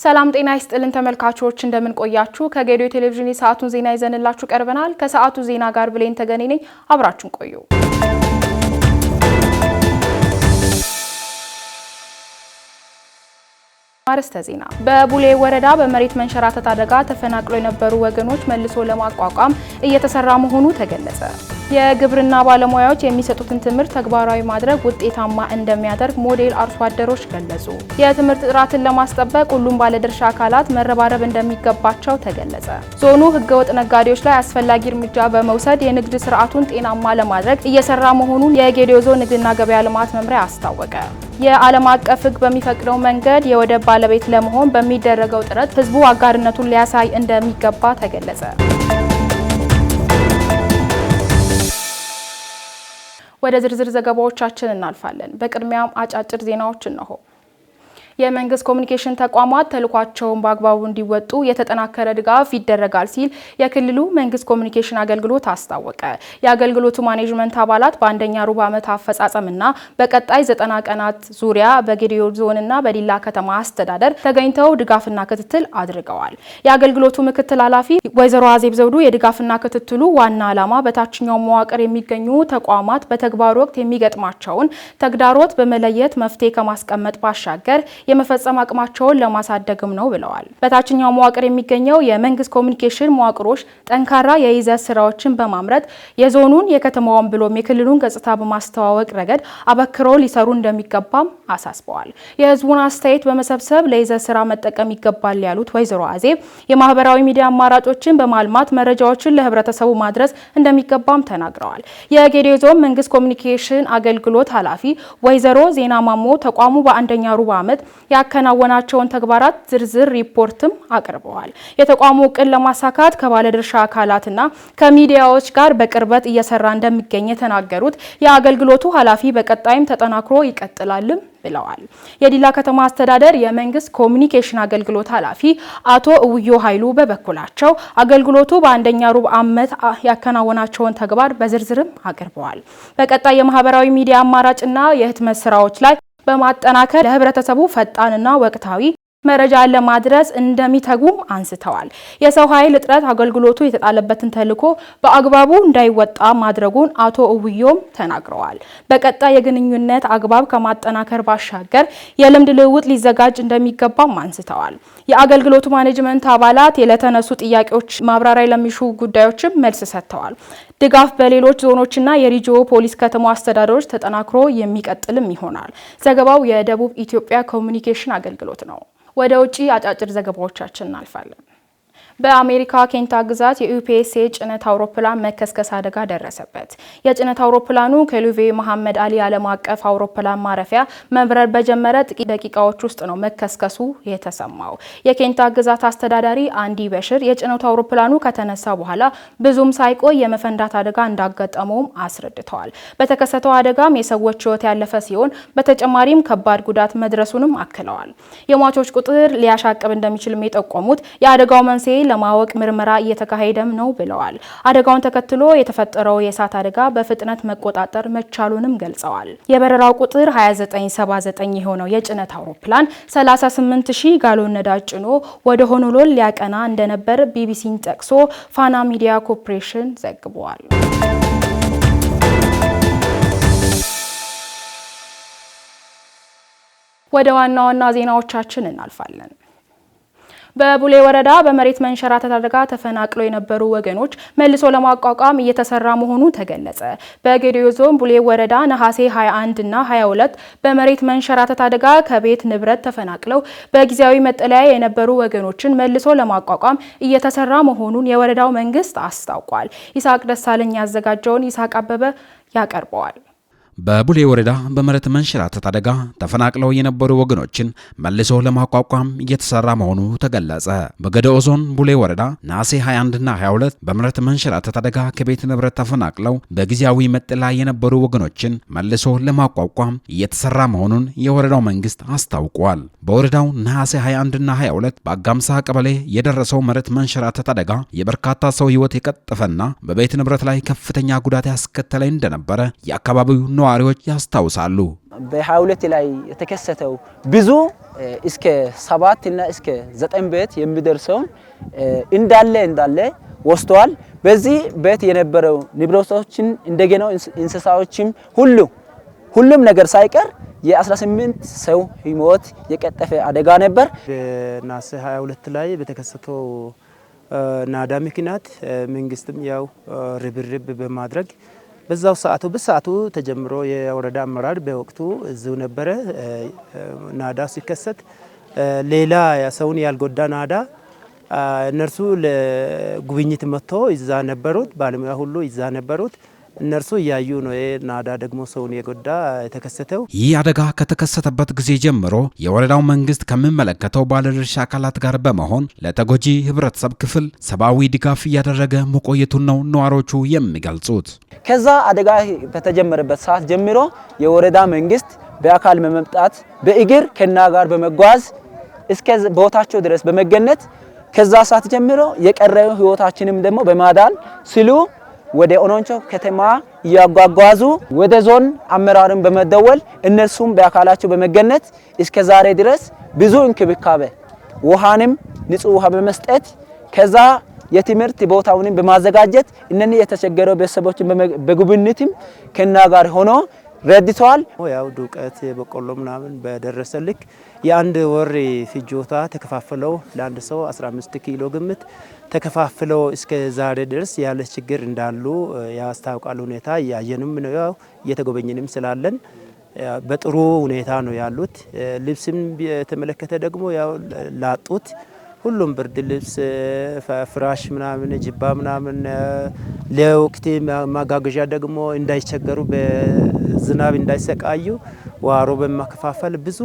ሰላም ጤና ይስጥልን ተመልካቾች እንደምን ቆያችሁ ከጌዲዮ ቴሌቪዥን የሰዓቱን ዜና ይዘንላችሁ ቀርበናል ከሰዓቱ ዜና ጋር ብሌን ተገኔ ነኝ አብራችሁን ቆዩ አርስተ ዜና በቡሌ ወረዳ በመሬት መንሸራተት አደጋ ተፈናቅለው የነበሩ ወገኖች መልሶ ለማቋቋም እየተሰራ መሆኑ ተገለጸ የግብርና ባለሙያዎች የሚሰጡትን ትምህርት ተግባራዊ ማድረግ ውጤታማ እንደሚያደርግ ሞዴል አርሶ አደሮች ገለጹ የትምህርት ጥራትን ለማስጠበቅ ሁሉም ባለድርሻ አካላት መረባረብ እንደሚገባቸው ተገለጸ ዞኑ ህገወጥ ነጋዴዎች ላይ አስፈላጊ እርምጃ በመውሰድ የንግድ ስርዓቱን ጤናማ ለማድረግ እየሰራ መሆኑን የጌዲዮ ዞን ንግድና ገበያ ልማት መምሪያ አስታወቀ የዓለም አቀፍ ህግ በሚፈቅደው መንገድ የወደብ ባለቤት ለመሆን በሚደረገው ጥረት ህዝቡ አጋርነቱን ሊያሳይ እንደሚገባ ተገለጸ ወደ ዝርዝር ዘገባዎቻችን እናልፋለን በቅድሚያም አጫጭር ዜናዎችን ነው የመንግስት ኮሙኒኬሽን ተቋማት ተልኳቸውን በአግባቡ እንዲወጡ የተጠናከረ ድጋፍ ይደረጋል ሲል የክልሉ መንግስት ኮሙኒኬሽን አገልግሎት አስታወቀ የአገልግሎቱ ማኔጅመንት አባላት በአንደኛ ሩብ ዓመት አፈጻጸምና በቀጣይ 90 ቀናት ዙሪያ በጌዲዮ ዞንና በዲላ ከተማ አስተዳደር ተገኝተው ድጋፍና ክትትል አድርገዋል የአገልግሎቱ ምክትል ኃላፊ ወይዘሮ አዜብ ዘውዱ የድጋፍና ክትትሉ ዋና ዓላማ በታችኛው መዋቅር የሚገኙ ተቋማት በተግባር ወቅት የሚገጥማቸውን ተግዳሮት በመለየት መፍትሄ ከማስቀመጥ ባሻገር የመፈጸም አቅማቸውን ለማሳደግም ነው ብለዋል በታችኛው መዋቅር የሚገኘው የመንግስት ኮሙኒኬሽን መዋቅሮች ጠንካራ የይዘት ስራዎችን በማምረት የዞኑን የከተማውን ብሎም የክልሉን ገጽታ በማስተዋወቅ ረገድ አበክረው ሊሰሩ እንደሚገባም አሳስበዋል የህዝቡን አስተያየት በመሰብሰብ ለይዘት ስራ መጠቀም ይገባል ያሉት ወይዘሮ አዜብ የማህበራዊ ሚዲያ አማራጮችን በማልማት መረጃዎችን ለህብረተሰቡ ማድረስ እንደሚገባም ተናግረዋል የጌዲዮ ዞን መንግስት ኮሙኒኬሽን አገልግሎት ኃላፊ ወይዘሮ ዜና ማሞ ተቋሙ በአንደኛ ሩብ ዓመት ያከናወናቸውን ተግባራት ዝርዝር ሪፖርትም አቅርበዋል የተቋሙ እቅድ ለማሳካት ከባለድርሻ አካላትና ከሚዲያዎች ጋር በቅርበት እየሰራ እንደሚገኝ የተናገሩት የአገልግሎቱ ኃላፊ በቀጣይም ተጠናክሮ ይቀጥላልም ብለዋል የዲላ ከተማ አስተዳደር የመንግስት ኮሙኒኬሽን አገልግሎት ኃላፊ አቶ እውዮ ኃይሉ በበኩላቸው አገልግሎቱ በአንደኛ ሩብ ዓመት ያከናወናቸውን ተግባር በዝርዝርም አቅርበዋል በቀጣይ የማህበራዊ ሚዲያ አማራጭና የህትመት ስራዎች ላይ በማጠናከር ለህብረተሰቡ ፈጣንና ወቅታዊ መረጃ ለማድረስ እንደሚተጉም አንስተዋል የሰው ኃይል እጥረት አገልግሎቱ የተጣለበትን ተልዕኮ በአግባቡ እንዳይወጣ ማድረጉን አቶ እውዮም ተናግረዋል በቀጣይ የግንኙነት አግባብ ከማጠናከር ባሻገር የልምድ ልውውጥ ሊዘጋጅ እንደሚገባም አንስተዋል የአገልግሎቱ ማኔጅመንት አባላት ለተነሱ ጥያቄዎች ማብራሪያ ለሚሹ ጉዳዮችም መልስ ሰጥተዋል ድጋፍ በሌሎች ዞኖችና የሪጂዮ ፖሊስ ከተማ አስተዳደሮች ተጠናክሮ የሚቀጥልም ይሆናል ዘገባው የደቡብ ኢትዮጵያ ኮሙኒኬሽን አገልግሎት ነው ወደ ውጪ አጫጭር ዘገባዎቻችን እናልፋለን በአሜሪካ ኬንታ ግዛት የዩፒኤስ ጭነት አውሮፕላን መከስከስ አደጋ ደረሰበት የጭነት አውሮፕላኑ ከሉቬ መሐመድ አሊ ዓለም አቀፍ አውሮፕላን ማረፊያ መብረር በጀመረ ጥቂት ደቂቃዎች ውስጥ ነው መከስከሱ የተሰማው የኬንታ ግዛት አስተዳዳሪ አንዲ በሽር የጭነት አውሮፕላኑ ከተነሳ በኋላ ብዙም ሳይቆይ የመፈንዳት አደጋ እንዳጋጠመው አስረድተዋል በተከሰተው አደጋም የሰዎች ህይወት ያለፈ ሲሆን በተጨማሪም ከባድ ጉዳት መድረሱንም አክለዋል የሟቾች ቁጥር ሊያሻቅብ እንደሚችል የጠቆሙት የአደጋው መንስኤ ለማወቅ ምርመራ እየተካሄደም ነው ብለዋል አደጋውን ተከትሎ የተፈጠረው የእሳት አደጋ በፍጥነት መቆጣጠር መቻሉንም ገልጸዋል የበረራው ቁጥር 2979 የሆነው የጭነት አውሮፕላን 38000 ጋሎን ነዳጅ ጭኖ ወደ ሆኖሎል ሊያቀና እንደነበር ቢቢሲን ጠቅሶ ፋና ሚዲያ ኮርፖሬሽን ዘግቧል ወደ ዋና ዜናዎቻችን እናልፋለን በቡሌ ወረዳ በመሬት መንሸራተት አደጋ ተፈናቅለው የነበሩ ወገኖች መልሶ ለማቋቋም እየተሰራ መሆኑ ተገለጸ በጌዲዮ ዞን ቡሌ ወረዳ ነሐሴ 21 እና 22 በመሬት መንሸራተት አደጋ ከቤት ንብረት ተፈናቅለው በጊዜያዊ መጠለያ የነበሩ ወገኖችን መልሶ ለማቋቋም እየተሰራ መሆኑን የወረዳው መንግስት አስታውቋል ይሳቅ ደሳለኝ ያዘጋጀውን ይሳቅ አበበ ያቀርበዋል በቡሌ ወረዳ በመሬት መንሸራተት አደጋ ተፈናቅለው የነበሩ ወገኖችን መልሶ ለማቋቋም እየተሰራ መሆኑ ተገለጸ። በገደኦ ዞን ቡሌ ወረዳ ነሐሴ 21 እና 22 በመሬት መንሸራተት አደጋ ከቤት ንብረት ተፈናቅለው በጊዜያዊ መጠለያ የነበሩ ወገኖችን መልሶ ለማቋቋም እየተሰራ መሆኑን የወረዳው መንግስት አስታውቋል። በወረዳው ነሐሴ 21 እና 22 በአጋምሳ ቀበሌ የደረሰው መሬት መንሸራተት አደጋ የበርካታ ሰው ህይወት የቀጠፈና በቤት ንብረት ላይ ከፍተኛ ጉዳት ያስከተለ እንደነበረ የአካባቢው ነዋሪዎች ያስታውሳሉ። በ22 ላይ የተከሰተው ብዙ እስከ 7 እና እስከ 9 ቤት የሚደርሰውን እንዳለ ወስተዋል። በዚህ ቤት የነበረው ንብረቶችን እንደገና እንስሳዎችም ሁሉም ነገር ሳይቀር የ18 ሰው ህይወት የቀጠፈ አደጋ ነበር። በነሐሴ 22 ላይ በተከሰተው ናዳ ምክንያት መንግስትም ያው ርብርብ በማድረግ በዛው በሰዓቱ ተጀምሮ የወረዳ አመራር በወቅቱ እዚሁ ነበረ። ናዳ ሲከሰት ሌላ ሰውን ያልጎዳ ናዳ እነርሱ ለጉብኝት መጥቶ እዛ ነበሩት፣ ባለሙያ ሁሉ እዛ ነበሩት። እነርሱ እያዩ ነው ናዳ ደግሞ ሰውን የጎዳ የተከሰተው። ይህ አደጋ ከተከሰተበት ጊዜ ጀምሮ የወረዳው መንግስት ከሚመለከተው ባለድርሻ አካላት ጋር በመሆን ለተጎጂ ህብረተሰብ ክፍል ሰብአዊ ድጋፍ እያደረገ መቆየቱን ነው ነዋሪዎቹ የሚገልጹት። ከዛ አደጋ በተጀመረበት ሰዓት ጀምሮ የወረዳ መንግስት በአካል በመምጣት በእግር ከና ጋር በመጓዝ እስከ ቦታቸው ድረስ በመገኘት ከዛ ሰዓት ጀምሮ የቀረው ህይወታችንም ደግሞ በማዳን ሲሉ ወደ ኦኖንቾ ከተማ ያጓጓዙ ወደ ዞን አመራርን በመደወል እነሱም በአካላቸው በመገኘት እስከ ዛሬ ድረስ ብዙ እንክብካቤ ውሃንም ንጹህ ውሃ በመስጠት ከዛ የትምህርት ቦታውንም በማዘጋጀት እነኚህ የተቸገረው ቤተሰቦችን በጉብኝትም ከና ጋር ሆኖ ረድተዋል። ያው ዱቄት በቆሎ ምናምን በደረሰ ልክ የአንድ ወር ፍጆታ ተከፋፍለው ለአንድ ሰው 15 ኪሎ ግምት ተከፋፍለው እስከ ዛሬ ድረስ ያለ ችግር እንዳሉ ያስታውቃል። ሁኔታ ያየንም ነው ያው እየተጎበኘንም ስላለን በጥሩ ሁኔታ ነው ያሉት። ልብስም የተመለከተ ደግሞ ያው ላጡት ሁሉም ብርድ ልብስ፣ ፍራሽ ምናምን ጅባ ምናምን ለወቅት ማጋገዣ ደግሞ እንዳይቸገሩ በዝናብ እንዳይሰቃዩ ዋሮ በማከፋፈል ብዙ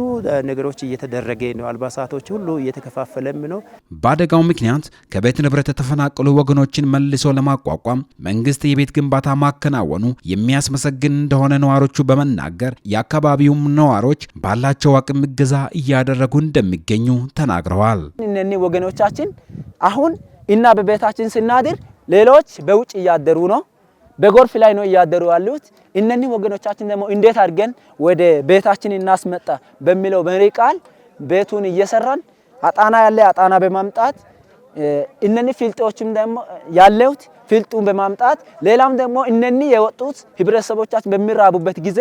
ነገሮች እየተደረገ ነው። አልባሳቶች ሁሉ እየተከፋፈለም ነው። በአደጋው ምክንያት ከቤት ንብረት የተፈናቀሉ ወገኖችን መልሶ ለማቋቋም መንግስት የቤት ግንባታ ማከናወኑ የሚያስመሰግን እንደሆነ ነዋሪዎቹ በመናገር የአካባቢውም ነዋሪዎች ባላቸው አቅም እገዛ እያደረጉ እንደሚገኙ ተናግረዋል። እነኚህ ወገኖቻችን አሁን እና በቤታችን ስናድር ሌሎች በውጭ እያደሩ ነው፣ በጎርፍ ላይ ነው እያደሩ ያሉት። እነኚህ ወገኖቻችን ደግሞ እንዴት አድርገን ወደ ቤታችን እናስመጣ በሚለው መሪ ቃል ቤቱን እየሰራን አጣና በማምጣት እነኚህ ፊልጦችም ደግሞ ያለውት ፊልጡን በማምጣት ሌላም ደግሞ እነኚህ የወጡት ህብረተሰቦቻችን በሚራቡበት ጊዜ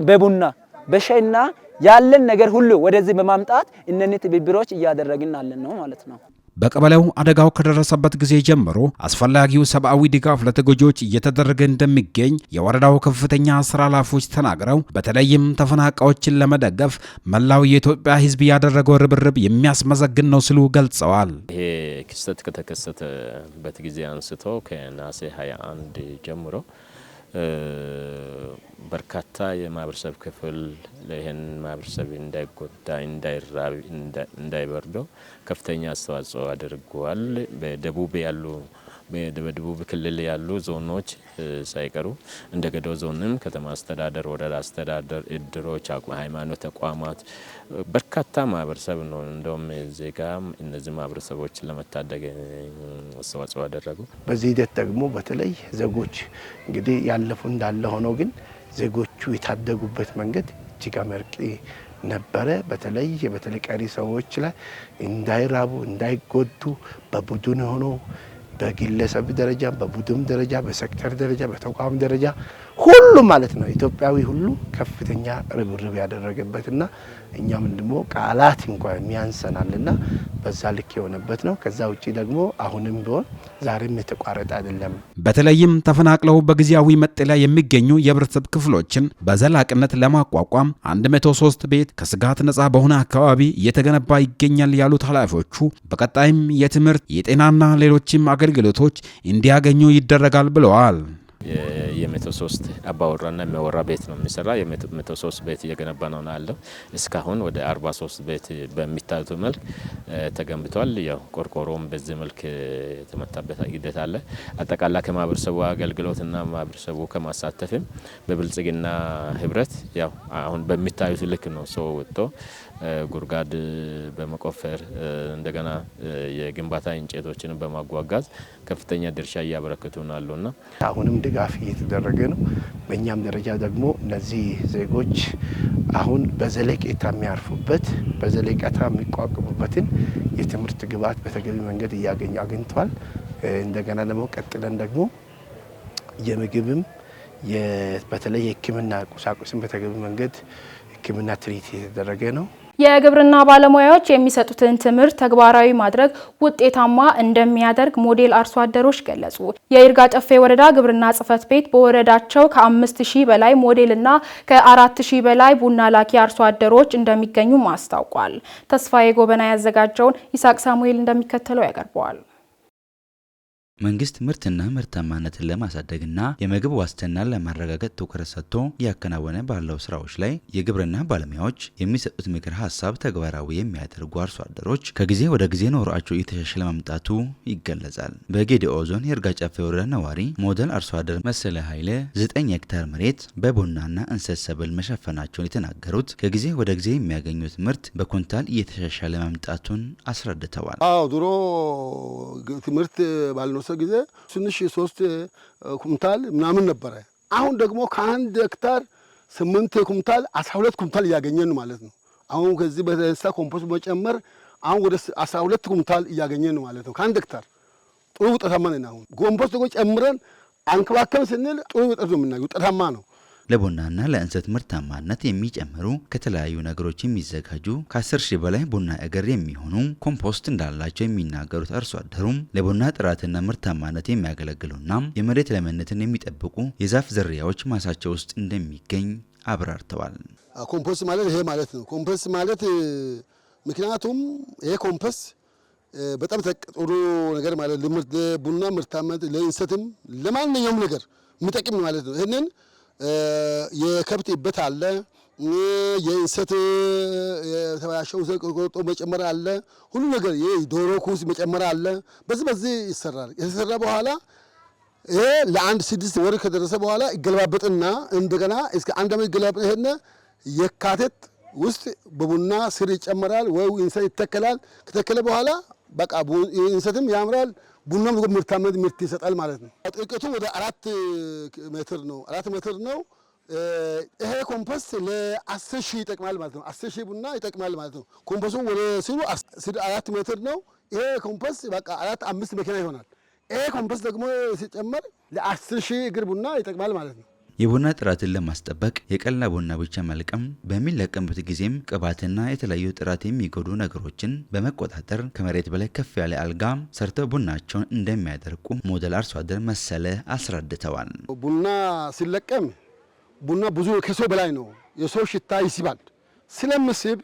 በቡና በሻይና ያለን ነገር ሁሉ ወደዚህ በማምጣት እነኚህ ትብብሮች እያደረግን አለን ነው ማለት ነው። በቀበሌው አደጋው ከደረሰበት ጊዜ ጀምሮ አስፈላጊው ሰብአዊ ድጋፍ ለተጎጂዎች እየተደረገ እንደሚገኝ የወረዳው ከፍተኛ ስራ ኃላፊዎች ተናግረው በተለይም ተፈናቃዮችን ለመደገፍ መላው የኢትዮጵያ ሕዝብ ያደረገው ርብርብ የሚያስመሰግን ነው ሲሉ ገልጸዋል። ይሄ ክስተት ከተከሰተበት ጊዜ አንስቶ ከነሐሴ 21 ጀምሮ በርካታ የማህበረሰብ ክፍል ለይህን ማህበረሰብ እንዳይጎዳ እንዳይራብ እንዳይበርደው ከፍተኛ አስተዋጽኦ አድርገዋል። በደቡብ ክልል ያሉ ዞኖች ሳይቀሩ እንደ ገዶ ዞንም ከተማ አስተዳደር፣ ወረዳ አስተዳደር፣ እድሮች፣ ሃይማኖት ተቋማት በርካታ ማህበረሰብ ነው እንደውም ዜጋ እነዚህ ማህበረሰቦች ለመታደግ አስተዋጽኦ አደረጉ። በዚህ ሂደት ደግሞ በተለይ ዜጎች እንግዲህ ያለፉ እንዳለ ሆነው ግን ዜጎቹ የታደጉበት መንገድ እጅግ አመርቂ ነበረ። በተለይ ቀሪ ሰዎች ላይ እንዳይራቡ እንዳይጎዱ በቡድን ሆኖ በግለሰብ ደረጃ በቡድን ደረጃ በሴክተር ደረጃ በተቋም ደረጃ ሁሉ ማለት ነው ኢትዮጵያዊ ሁሉ ከፍተኛ ርብርብ ያደረገበትና እኛም ደግሞ ቃላት እንኳን የሚያንሰናልና በዛ ልክ የሆነበት ነው። ከዛ ውጪ ደግሞ አሁንም ቢሆን ዛሬም የተቋረጠ አይደለም። በተለይም ተፈናቅለው በጊዜያዊ መጠለያ የሚገኙ የህብረተሰብ ክፍሎችን በዘላቂነት ለማቋቋም 103 ቤት ከስጋት ነጻ በሆነ አካባቢ እየተገነባ ይገኛል ያሉት ኃላፊዎቹ በቀጣይም የትምህርት የጤናና ሌሎችም አገልግሎቶች እንዲያገኙ ይደረጋል ብለዋል። የ103 አባወራና የሚያወራ ቤት ነው የሚሰራ። የ103 ቤት እየገነባ ነው ያለው። እስካሁን ወደ 43 ቤት በሚታዩት መልክ ተገንብቷል። ያው ቆርቆሮም በዚህ መልክ የተመታበት ሂደት አለ። አጠቃላይ ከማህበረሰቡ አገልግሎትና ማህበረሰቡ ከማሳተፍም በብልጽግና ህብረት ያው አሁን በሚታዩት ልክ ነው ሰው ወጥቶ ጉርጋድ በመቆፈር እንደገና የግንባታ እንጨቶችን በማጓጓዝ ከፍተኛ ድርሻ እያበረከቱ ናሉና አሁንም ድጋፍ እየተደረገ ነው። በእኛም ደረጃ ደግሞ እነዚህ ዜጎች አሁን በዘለቄታ የሚያርፉበት በዘለቄታ የሚቋቋሙበትን የትምህርት ግብዓት በተገቢ መንገድ አግኝተዋል። እንደገና ደግሞ ቀጥለን ደግሞ የምግብም በተለይ የሕክምና ቁሳቁስን በተገቢ መንገድ ሕክምና ትሪት እየተደረገ ነው። የግብርና ባለሙያዎች የሚሰጡትን ትምህርት ተግባራዊ ማድረግ ውጤታማ እንደሚያደርግ ሞዴል አርሶ አደሮች ገለጹ። የይርጋ ጨፌ ወረዳ ግብርና ጽሕፈት ቤት በወረዳቸው ከ5000 በላይ ሞዴልና ከ4000 በላይ ቡና ላኪ አርሶ አደሮች እንደሚገኙም አስታውቋል። ተስፋዬ ጎበና ያዘጋጀውን ይስሐቅ ሳሙኤል እንደሚከተለው ያቀርበዋል። መንግስት ምርትና ምርታማነትን ለማሳደግና የምግብ ዋስትናን ለማረጋገጥ ትኩረት ሰጥቶ እያከናወነ ባለው ስራዎች ላይ የግብርና ባለሙያዎች የሚሰጡት ምክር ሀሳብ ተግባራዊ የሚያደርጉ አርሶ አደሮች ከጊዜ ወደ ጊዜ ኑሯቸው እየተሻሻለ መምጣቱ ይገለጻል። በጌዲኦ ዞን የይርጋ ጨፌ ወረዳ ነዋሪ ሞዴል አርሶ አደር መሰለ ኃይሌ 9 ሄክታር መሬት በቡናና እንሰት ሰብል መሸፈናቸውን የተናገሩት ከጊዜ ወደ ጊዜ የሚያገኙት ምርት በኩንታል እየተሻሻለ መምጣቱን አስረድተዋል። ድሮ ትምህርት ባልነው ጊዜ ትንሽ 3 ኩንታል ምናምን ነበረ። አሁን ደግሞ ከ1 ሄክታር 8 ኩንታል 12 ኩንታል እያገኘን ማለት ነው። አሁን ከዚህ በተነሳ ኮምፖስት መጨመር አሁን ወደ 12 ኩንታል እያገኘን ማለት ነው። ከ1 ሄክታር ጥሩ ውጤታማ ነን። አሁን ኮምፖስት ደግሞ ጨምረን አንከባከብ ስንል ጥሩ ውጤት ነው የምናየው። ውጤታማ ነው። ለቡናና ለእንሰት ምርታማነት የሚጨምሩ ከተለያዩ ነገሮች የሚዘጋጁ ከ10,000 በላይ ቡና እግር የሚሆኑ ኮምፖስት እንዳላቸው የሚናገሩት አርሶ አደሩም ለቡና ጥራትና ምርታማነት የሚያገለግሉና የመሬት ለምነትን የሚጠብቁ የዛፍ ዝርያዎች ማሳቸው ውስጥ እንደሚገኝ አብራርተዋል። ኮምፖስት ማለት ይሄ ማለት ነው። ኮምፖስት ማለት ምክንያቱም ይሄ ኮምፖስት በጣም ጥሩ ነገር ማለት ለቡና ምርታማነት ለእንሰትም ለማንኛውም ነገር የሚጠቅም ማለት ነው። ይሄንን የከብት ይበት አለ፣ የእንሰት የተባሻው ቆርጦ መጨመር አለ፣ ሁሉ ነገር የዶሮ ኩስ መጨመር አለ። በዚህ ይሰራል። የተሰራ በኋላ ይሄ ለአንድ 6 ወር ከደረሰ በኋላ ይገለባበጥና እንደገና እስከ 1 ዓመት ይገለባበጥ። ይሄን የካቲት ውስጥ በቡና ስር ይጨመራል ወይ እንሰት ይተከላል። ከተከለ በኋላ በቃ እንሰትም ያምራል፣ ቡናም ምርታማነት ምርት ይሰጣል ማለት ነው። ጥልቀቱ ወደ 4 ሜትር ነው። 4 ሜትር ነው። ይሄ ኮምፖስት ለ10,000 ይጠቅማል ማለት ነው። 10,000 ቡና ይጠቅማል ማለት ነው። ኮምፖስቱ ወደ ስሩ 4 ሜትር ነው። ይሄ ኮምፖስት በቃ 4-5 መኪና ይሆናል። ይሄ ኮምፖስት ደግሞ ሲጨመር ለ10,000 እግር ቡና ይጠቅማል ማለት ነው። የቡና ጥራትን ለማስጠበቅ የቀላ ቡና ብቻ መልቀም በሚለቀምበት ጊዜም ቅባትና የተለያዩ ጥራት የሚጎዱ ነገሮችን በመቆጣጠር ከመሬት በላይ ከፍ ያለ አልጋ ሰርተው ቡናቸውን እንደሚያደርቁ ሞዴል አርሶ አደር መሰለ አስረድተዋል። ቡና ሲለቀም ቡና ብዙ ከሰው በላይ ነው። የሰው ሽታ ይስባል። ስለምስብ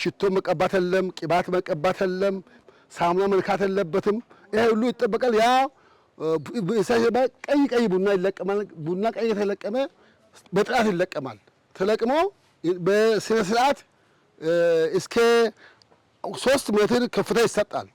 ሽቶ መቀባት የለም፣ ቅባት መቀባት የለም፣ ሳሙና መልካት የለበትም። ይሄ ሁሉ ይጠበቃል። ያ ቀይ ቡና ይለቀማል። ቡና ቀይ የተለቀመ በጥራት ይለቀማል። ተለቅሞ በስነ ስርዓት እስከ 3 ሜትር ከፍታ ይሰጣል።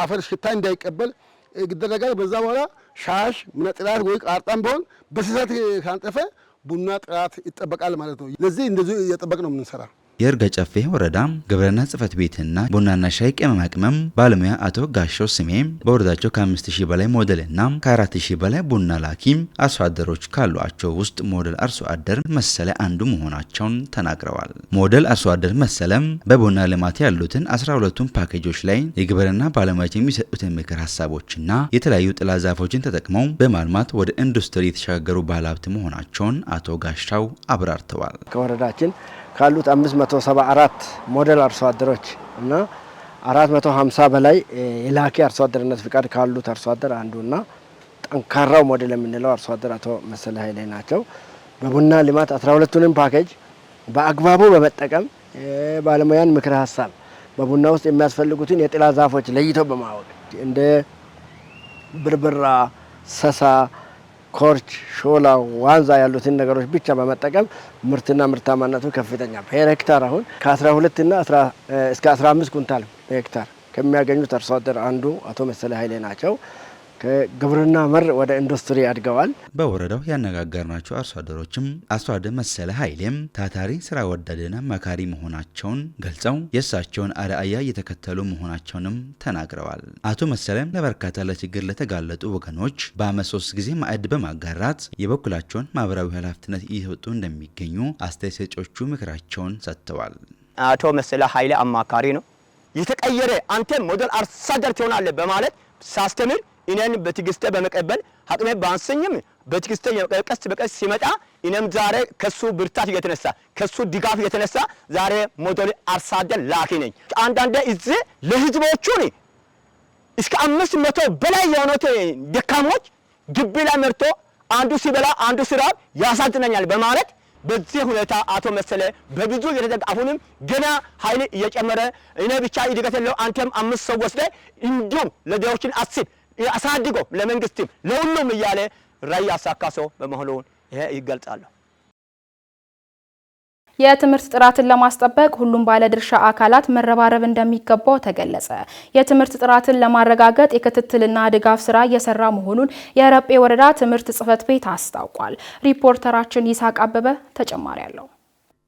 አፈር ሽታ እንዳይቀበል ይደረጋል። በዛ በኋላ ሻሽ ጥራት ወይ ቃርጣም ቢሆን በስሳት ካንጠፈ ቡና ጥራት ይጠበቃል ማለት ነው። ለዚህ እንደዚህ እየጠበቅ ነው የምንሰራ። የይርጋ ጨፌ ወረዳ ግብርና ጽሕፈት ቤትና ቡናና ሻይ ቅመማ ቅመም ባለሙያ አቶ ጋሻው ስሜ በወረዳቸው ከ5000 በላይ ሞዴልና ከ4000 በላይ ቡና ላኪ አርሶ አደሮች ካሏቸው ውስጥ ሞዴል አርሶ አደር መሰለ አንዱ መሆናቸውን ተናግረዋል። ሞዴል አርሶ አደር መሰለም በቡና ልማት ያሉትን 12ቱን ፓኬጆች ላይ የግብርና ባለሙያዎች የሚሰጡትን ምክር ሀሳቦችና የተለያዩ ጥላ ዛፎችን ተጠቅመው በማልማት ወደ ኢንዱስትሪ የተሻገሩ ባለሀብት መሆናቸውን አቶ ጋሻው አብራርተዋል። ከወረዳችን ካሉት 574 ሞዴል አርሶ አደሮች እና 450 በላይ የላኪ አርሶ አደርነት ፍቃድ ካሉት አርሶ አደር አንዱና ጠንካራው ሞዴል የምንለው አርሶ አደር አቶ መሰለ ኃይሌ ናቸው። በቡና ልማት 12ቱንም ፓኬጅ በአግባቡ በመጠቀም ባለሙያን ምክር ሀሳብ በቡና ውስጥ የሚያስፈልጉትን የጥላ ዛፎች ለይቶ በማወቅ እንደ ብርብራ፣ ሰሳ፣ ኮርች፣ ሾላ፣ ዋንዛ ያሉትን ነገሮች ብቻ በመጠቀም ምርትና ምርታማነቱ ከፍተኛ በሄክታር አሁን ከ12 እና እስከ 15 ኩንታል በሄክታር ከሚያገኙት አርሶ አደር አንዱ አቶ መሰለ ኃይሌ ናቸው። ከግብርና መር ወደ ኢንዱስትሪ አድገዋል። በወረዳው ያነጋገርናቸው አርሶ አደሮችም አርሶ አደር መሰለ ኃይሌም ታታሪ ስራ ወዳድና መካሪ መሆናቸውን ገልጸው የእሳቸውን አርአያ እየተከተሉ መሆናቸውንም ተናግረዋል። አቶ መሰለም ለበርካታ ለችግር ለተጋለጡ ወገኖች በአመት 3 ጊዜ ማዕድ በማጋራት የበኩላቸውን ማህበራዊ ኃላፊነት እየተወጡ እንደሚገኙ አስተያየት ሰጪዎቹ ምክራቸውን ሰጥተዋል። አቶ መሰለ ኃይሌ አማካሪ ነው። የተቀየረ አንተ ሞዴል አርሶ አደር ትሆናለህ በማለት ሳስተምር እኔን በትግስት በመቀበል አቅሜ ባንሰኝም በትግስት ቀስ በቀስ ሲመጣ እኔም ዛሬ ከሱ ብርታት የተነሳ ከሱ ድጋፍ የተነሳ ዛሬ ሞዴል አርሶ አደር ላኪ ነኝ። አንዳንዴ እዚህ ለህዝቦቹ እስከ 500 በላይ የሆኑት ደካሞች ግቢ ላይ መርቶ አንዱ ሲበላ አንዱ ሲራብ ያሳዝነኛል በማለት በዚህ ሁኔታ አቶ መሰለ በብዙ አሁንም ገና ኃይል እየጨመረ እኔ ብቻ ይድገት የለው አንተም 5 ሰው ወስደ እንዲሁም ለደዎችን አስብ አሳድጎ ለመንግስትም ለሁሉም እያለ ራይ አሳካሶ በመሆኑ ይሄ ይገልጻል። የትምህርት ጥራትን ለማስጠበቅ ሁሉም ባለድርሻ አካላት መረባረብ እንደሚገባው ተገለጸ። የትምህርት ጥራትን ለማረጋገጥ የክትትልና ድጋፍ ስራ እየሰራ መሆኑን የረጴ ወረዳ ትምህርት ጽሕፈት ቤት አስታውቋል። ሪፖርተራችን ይስሐቅ አበበ ተጨማሪ አለው።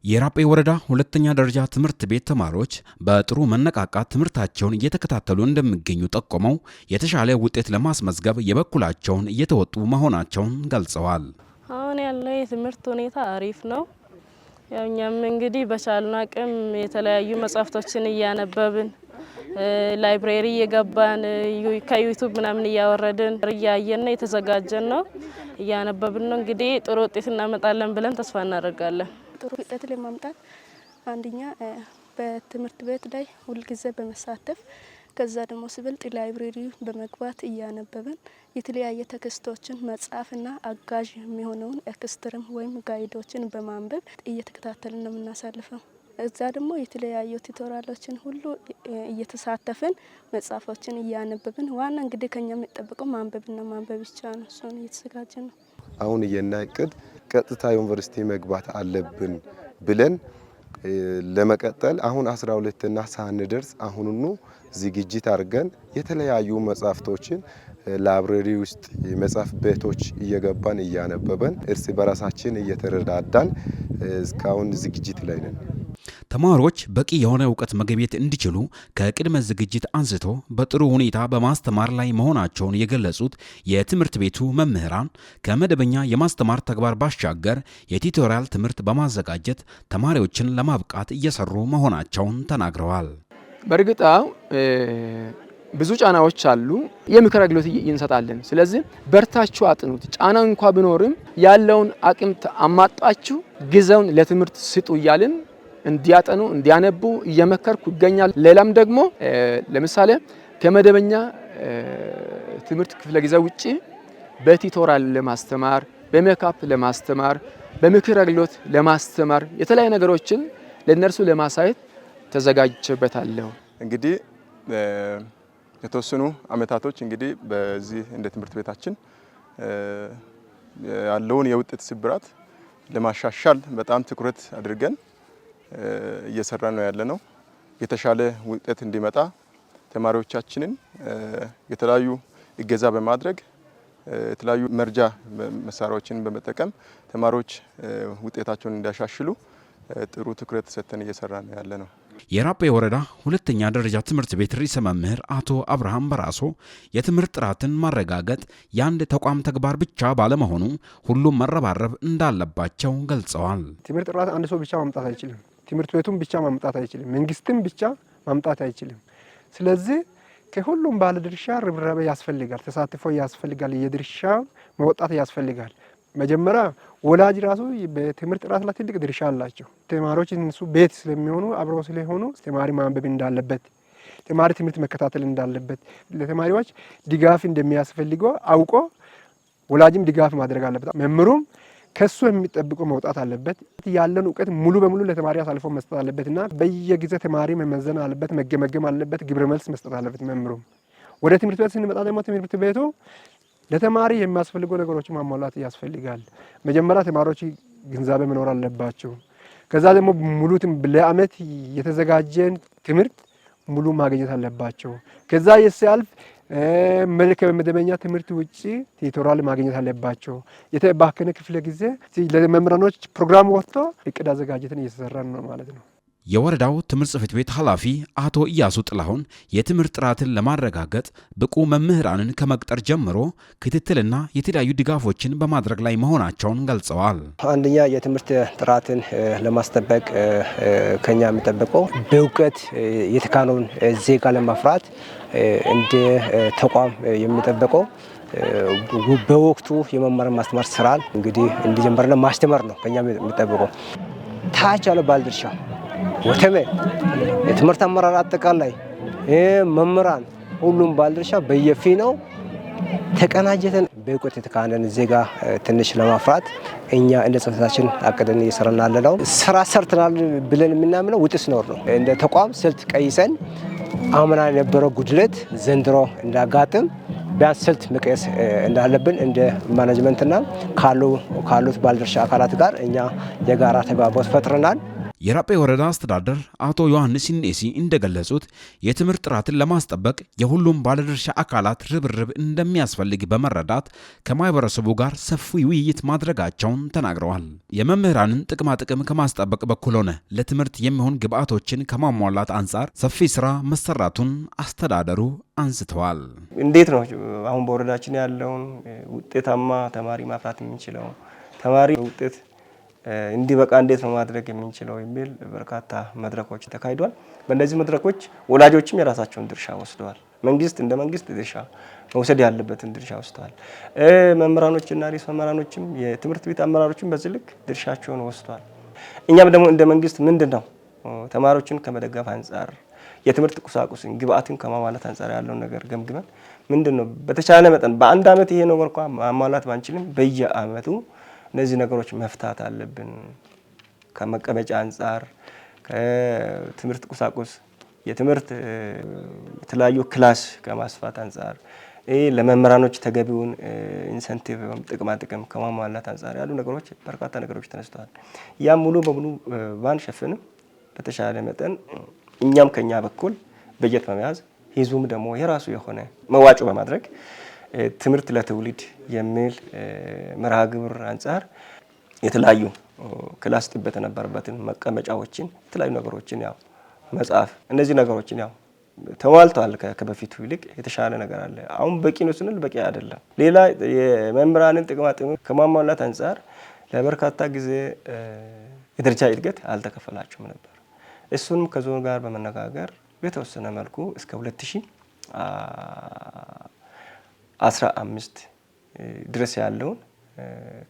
የራጴ ወረዳ ሁለተኛ ደረጃ ትምህርት ቤት ተማሪዎች በጥሩ መነቃቃት ትምህርታቸውን እየተከታተሉ እንደሚገኙ ጠቆመው የተሻለ ውጤት ለማስመዝገብ የበኩላቸውን እየተወጡ መሆናቸውን ገልጸዋል። አሁን ያለው የትምህርት ሁኔታ አሪፍ ነው። ያውኛም እንግዲህ በቻሉን አቅም የተለያዩ መጻፍቶችን እያነበብን ላይብሬሪ እየገባን ከዩቲዩብ ምናምን እያወረድን እያየን የተዘጋጀን ነው እያነበብን ነው። እንግዲህ ጥሩ ውጤት እናመጣለን ብለን ተስፋ እናደርጋለን። ጥሩ ውጤት ለማምጣት አንደኛ በትምህርት ቤት ላይ ሁልጊዜ በመሳተፍ ከዛ ደግሞ ስበልጥ ላይብሬሪ በመግባት እያነበብን የተለያየ ቴክስቶችን መጻፍና አጋዥ የሚሆነውን ኤክስትርም ወይም ጋይዶችን በማንበብ እየተከታተልን ነው የምናሳልፈው። እዛ ደግሞ የተለያዩ ቱቶሪያሎችን ሁሉ እየተሳተፍን መጻፎችን እያነበብን ዋና እንግዲህ ከኛ የሚጠበቀው ማንበብና ማንበብ ብቻ ነው። እሱን እየተዘጋጀን ነው። አሁን የናቅድ ቀጥታ ዩኒቨርሲቲ መግባት አለብን ብለን ለመቀጠል አሁን 12ና ሳንደርስ አሁንኑ ዝግጅት አድርገን የተለያዩ መጻፍቶችን ላይብረሪ ውስጥ የመጻፍ ቤቶች እየገባን እያነበበን እርስ በራሳችን እየተረዳዳን እስካሁን ዝግጅት ላይ ነን። ተማሪዎች በቂ የሆነ እውቀት መገብየት እንዲችሉ ከቅድመ ዝግጅት አንስቶ በጥሩ ሁኔታ በማስተማር ላይ መሆናቸውን የገለጹት የትምህርት ቤቱ መምህራን ከመደበኛ የማስተማር ተግባር ባሻገር የቲዩቶሪያል ትምህርት በማዘጋጀት ተማሪዎችን ለማብቃት እየሰሩ መሆናቸውን ተናግረዋል። በእርግጥ ብዙ ጫናዎች አሉ። የምክር አገልግሎት እንሰጣለን። ስለዚህ በርታችሁ አጥኑት፣ ጫና እንኳ ቢኖርም ያለውን አቅም አማጣችሁ ጊዜውን ለትምህርት ስጡ እያልን እንዲያጠኑ እንዲያነቡ እየመከርኩ ይገኛል። ሌላም ደግሞ ለምሳሌ ከመደበኛ ትምህርት ክፍለ ጊዜ ውጪ በቲቶራል ለማስተማር፣ በሜካፕ ለማስተማር፣ በምክር አገልግሎት ለማስተማር የተለያዩ ነገሮችን ለነርሱ ለማሳየት ተዘጋጅቼበታለሁ። እንግዲህ የተወሰኑ አመታቶች እንግዲህ በዚህ እንደ ትምህርት ቤታችን ያለውን የውጤት ስብራት ለማሻሻል በጣም ትኩረት አድርገን እየሰራ ነው ያለነው። የተሻለ ውጤት እንዲመጣ ተማሪዎቻችንን የተለያዩ እገዛ በማድረግ የተለያዩ መርጃ መሳሪያዎችን በመጠቀም ተማሪዎች ውጤታቸውን እንዲያሻሽሉ ጥሩ ትኩረት ሰጥተን እየሰራ ነው ያለነው። የራጴ ወረዳ ሁለተኛ ደረጃ ትምህርት ቤት ርዕሰ መምህር አቶ አብርሃም በራሶ የትምህርት ጥራትን ማረጋገጥ የአንድ ተቋም ተግባር ብቻ ባለመሆኑ ሁሉም መረባረብ እንዳለባቸው ገልጸዋል። ትምህርት ጥራት አንድ ሰው ብቻ ማምጣት አይችልም። ትምህርት ቤቱም ብቻ ማምጣት አይችልም። መንግስትም ብቻ ማምጣት አይችልም። ስለዚህ ከሁሉም ባለድርሻ ርብርብ ያስፈልጋል፣ ተሳትፎ ያስፈልጋል፣ የድርሻ መውጣት ያስፈልጋል። መጀመሪያ ወላጅ ራሱ በትምህርት ጥራት ላይ ትልቅ ድርሻ አላቸው። ተማሪዎች እነሱ ቤት ስለሚሆኑ አብረው ስለሆኑ ተማሪ ማንበብ እንዳለበት፣ ተማሪ ትምህርት መከታተል እንዳለበት፣ ለተማሪዎች ድጋፍ እንደሚያስፈልገው አውቆ ወላጅም ድጋፍ ማድረግ አለበት። መምህሩም ከሱ የሚጠብቀው መውጣት አለበት። ያለን እውቀት ሙሉ በሙሉ ለተማሪ አሳልፎ መስጠት አለበትና በየጊዜ ተማሪ መመዘን አለበት፣ መገመገም አለበት፣ ግብረ መልስ መስጠት አለበት። መምህሩም ወደ ትምህርት ቤት ስንመጣ ደግሞ ትምህርት ቤቱ ለተማሪ የሚያስፈልጉ ነገሮች ማሟላት ያስፈልጋል። መጀመሪያ ተማሪዎች ግንዛቤ መኖር አለባቸው። ከዛ ደግሞ ሙሉ ለአመት የተዘጋጀን ትምህርት ሙሉ ማግኘት አለባቸው። ከዛ የሲያልፍ ከመደበኛ ትምህርት ውጪ ቲቶራል ማግኘት አለባቸው። የተባከነ ክፍለ ጊዜ ለመምህራኖች ፕሮግራም ወጥቶ እቅድ አዘጋጀትን እየተሰራ ነው ማለት ነው። የወረዳው ትምህርት ጽሕፈት ቤት ኃላፊ አቶ ኢያሱ ጥላሁን የትምህርት ጥራትን ለማረጋገጥ ብቁ መምህራንን ከመቅጠር ጀምሮ ክትትልና የተለያዩ ድጋፎችን በማድረግ ላይ መሆናቸውን ገልጸዋል። አንደኛ የትምህርት ጥራትን ለማስጠበቅ ከኛ የሚጠበቀው በእውቀት የተካነውን ዜጋ ለማፍራት እንደ ተቋም የሚጠበቀው በወቅቱ የመማር ማስተማር ስራን እንግዲህ እንዲጀምርና ማስተማር ነው ከኛ የሚጠበቀው። ታች ያለው ባለድርሻ ወተመ የትምህርት አመራር አጠቃላይ መምህራን ሁሉም ባለድርሻ በየፊናው ተቀናጀተን በእውቀት የተካነን ዜጋ ትንሽ ለማፍራት እኛ እንደ ጽሕፈታችን አቅደን እየሰራን ያለነው ስራ ሰርተናል ብለን የምናምነው ውጤት ሲኖር ነው። እንደ ተቋም ስልት ቀይሰን አምና የነበረው ጉድለት ዘንድሮ እንዳጋጥም ቢያንስ ስልት መቀየስ እንዳለብን እንደ ማኔጅመንትና ካሉት ባለድርሻ አካላት ጋር እኛ የጋራ ተግባቦት ፈጥረናል። የራጴ ወረዳ አስተዳደር አቶ ዮሐንስ ኢንዴሲ እንደገለጹት የትምህርት ጥራትን ለማስጠበቅ የሁሉም ባለድርሻ አካላት ርብርብ እንደሚያስፈልግ በመረዳት ከማህበረሰቡ ጋር ሰፊ ውይይት ማድረጋቸውን ተናግረዋል። የመምህራንን ጥቅማጥቅም ከማስጠበቅ በኩል ሆነ ለትምህርት የሚሆን ግብዓቶችን ከማሟላት አንጻር ሰፊ ስራ መሰራቱን አስተዳደሩ አንስተዋል። እንዴት ነው አሁን በወረዳችን ያለውን ውጤታማ ተማሪ ማፍራት የምንችለው ተማሪ ውጤት እንዲህ በቃ እንዴት ነው ማድረግ የምንችለው የሚል በርካታ መድረኮች ተካሂዷል። በእነዚህ መድረኮች ወላጆችም የራሳቸውን ድርሻ ወስደዋል። መንግስት እንደ መንግስት ድርሻ መውሰድ ያለበትን ድርሻ ወስደዋል። መምህራኖችና ርዕሰ መምህራኖችም የትምህርት ቤት አመራሮችም በዚህ ልክ ድርሻቸውን ወስደዋል። እኛም ደግሞ እንደ መንግስት ምንድነው ተማሪዎችን ከመደገፍ አንጻር የትምህርት ቁሳቁስን ግብአትን ከማሟላት አንጻር ያለውን ነገር ገምግመን ምንድነው በተቻለ መጠን በአንድ አመት ይሄ ነው ወርቋ ማሟላት ባንችልም በየአመቱ እነዚህ ነገሮች መፍታት አለብን። ከመቀመጫ አንጻር ከትምህርት ቁሳቁስ የትምህርት የተለያዩ ክላስ ከማስፋት አንጻር ለመምህራኖች ተገቢውን ኢንሰንቲቭ ጥቅማ ጥቅም ከማሟላት አንጻር ያሉ ነገሮች በርካታ ነገሮች ተነስተዋል። ያም ሙሉ በሙሉ ባንሸፍንም በተሻለ መጠን እኛም ከኛ በኩል በጀት በመያዝ ህዝቡም ደግሞ የራሱ የሆነ መዋጮ በማድረግ ትምህርት ለትውልድ የሚል መርሃ ግብር አንጻር የተለያዩ ክላስ ጥበት የነበረበትን መቀመጫዎችን የተለያዩ ነገሮችን ያው መጽሐፍ እነዚህ ነገሮችን ያው ተሟልተዋል። ከበፊቱ ይልቅ የተሻለ ነገር አለ። አሁን በቂ ነው ስንል በቂ አይደለም። ሌላ የመምህራንን ጥቅማ ጥቅም ከማሟላት አንጻር ለበርካታ ጊዜ የደረጃ እድገት አልተከፈላቸውም ነበር። እሱንም ከዞን ጋር በመነጋገር በተወሰነ መልኩ እስከ 2015 ድረስ ያለውን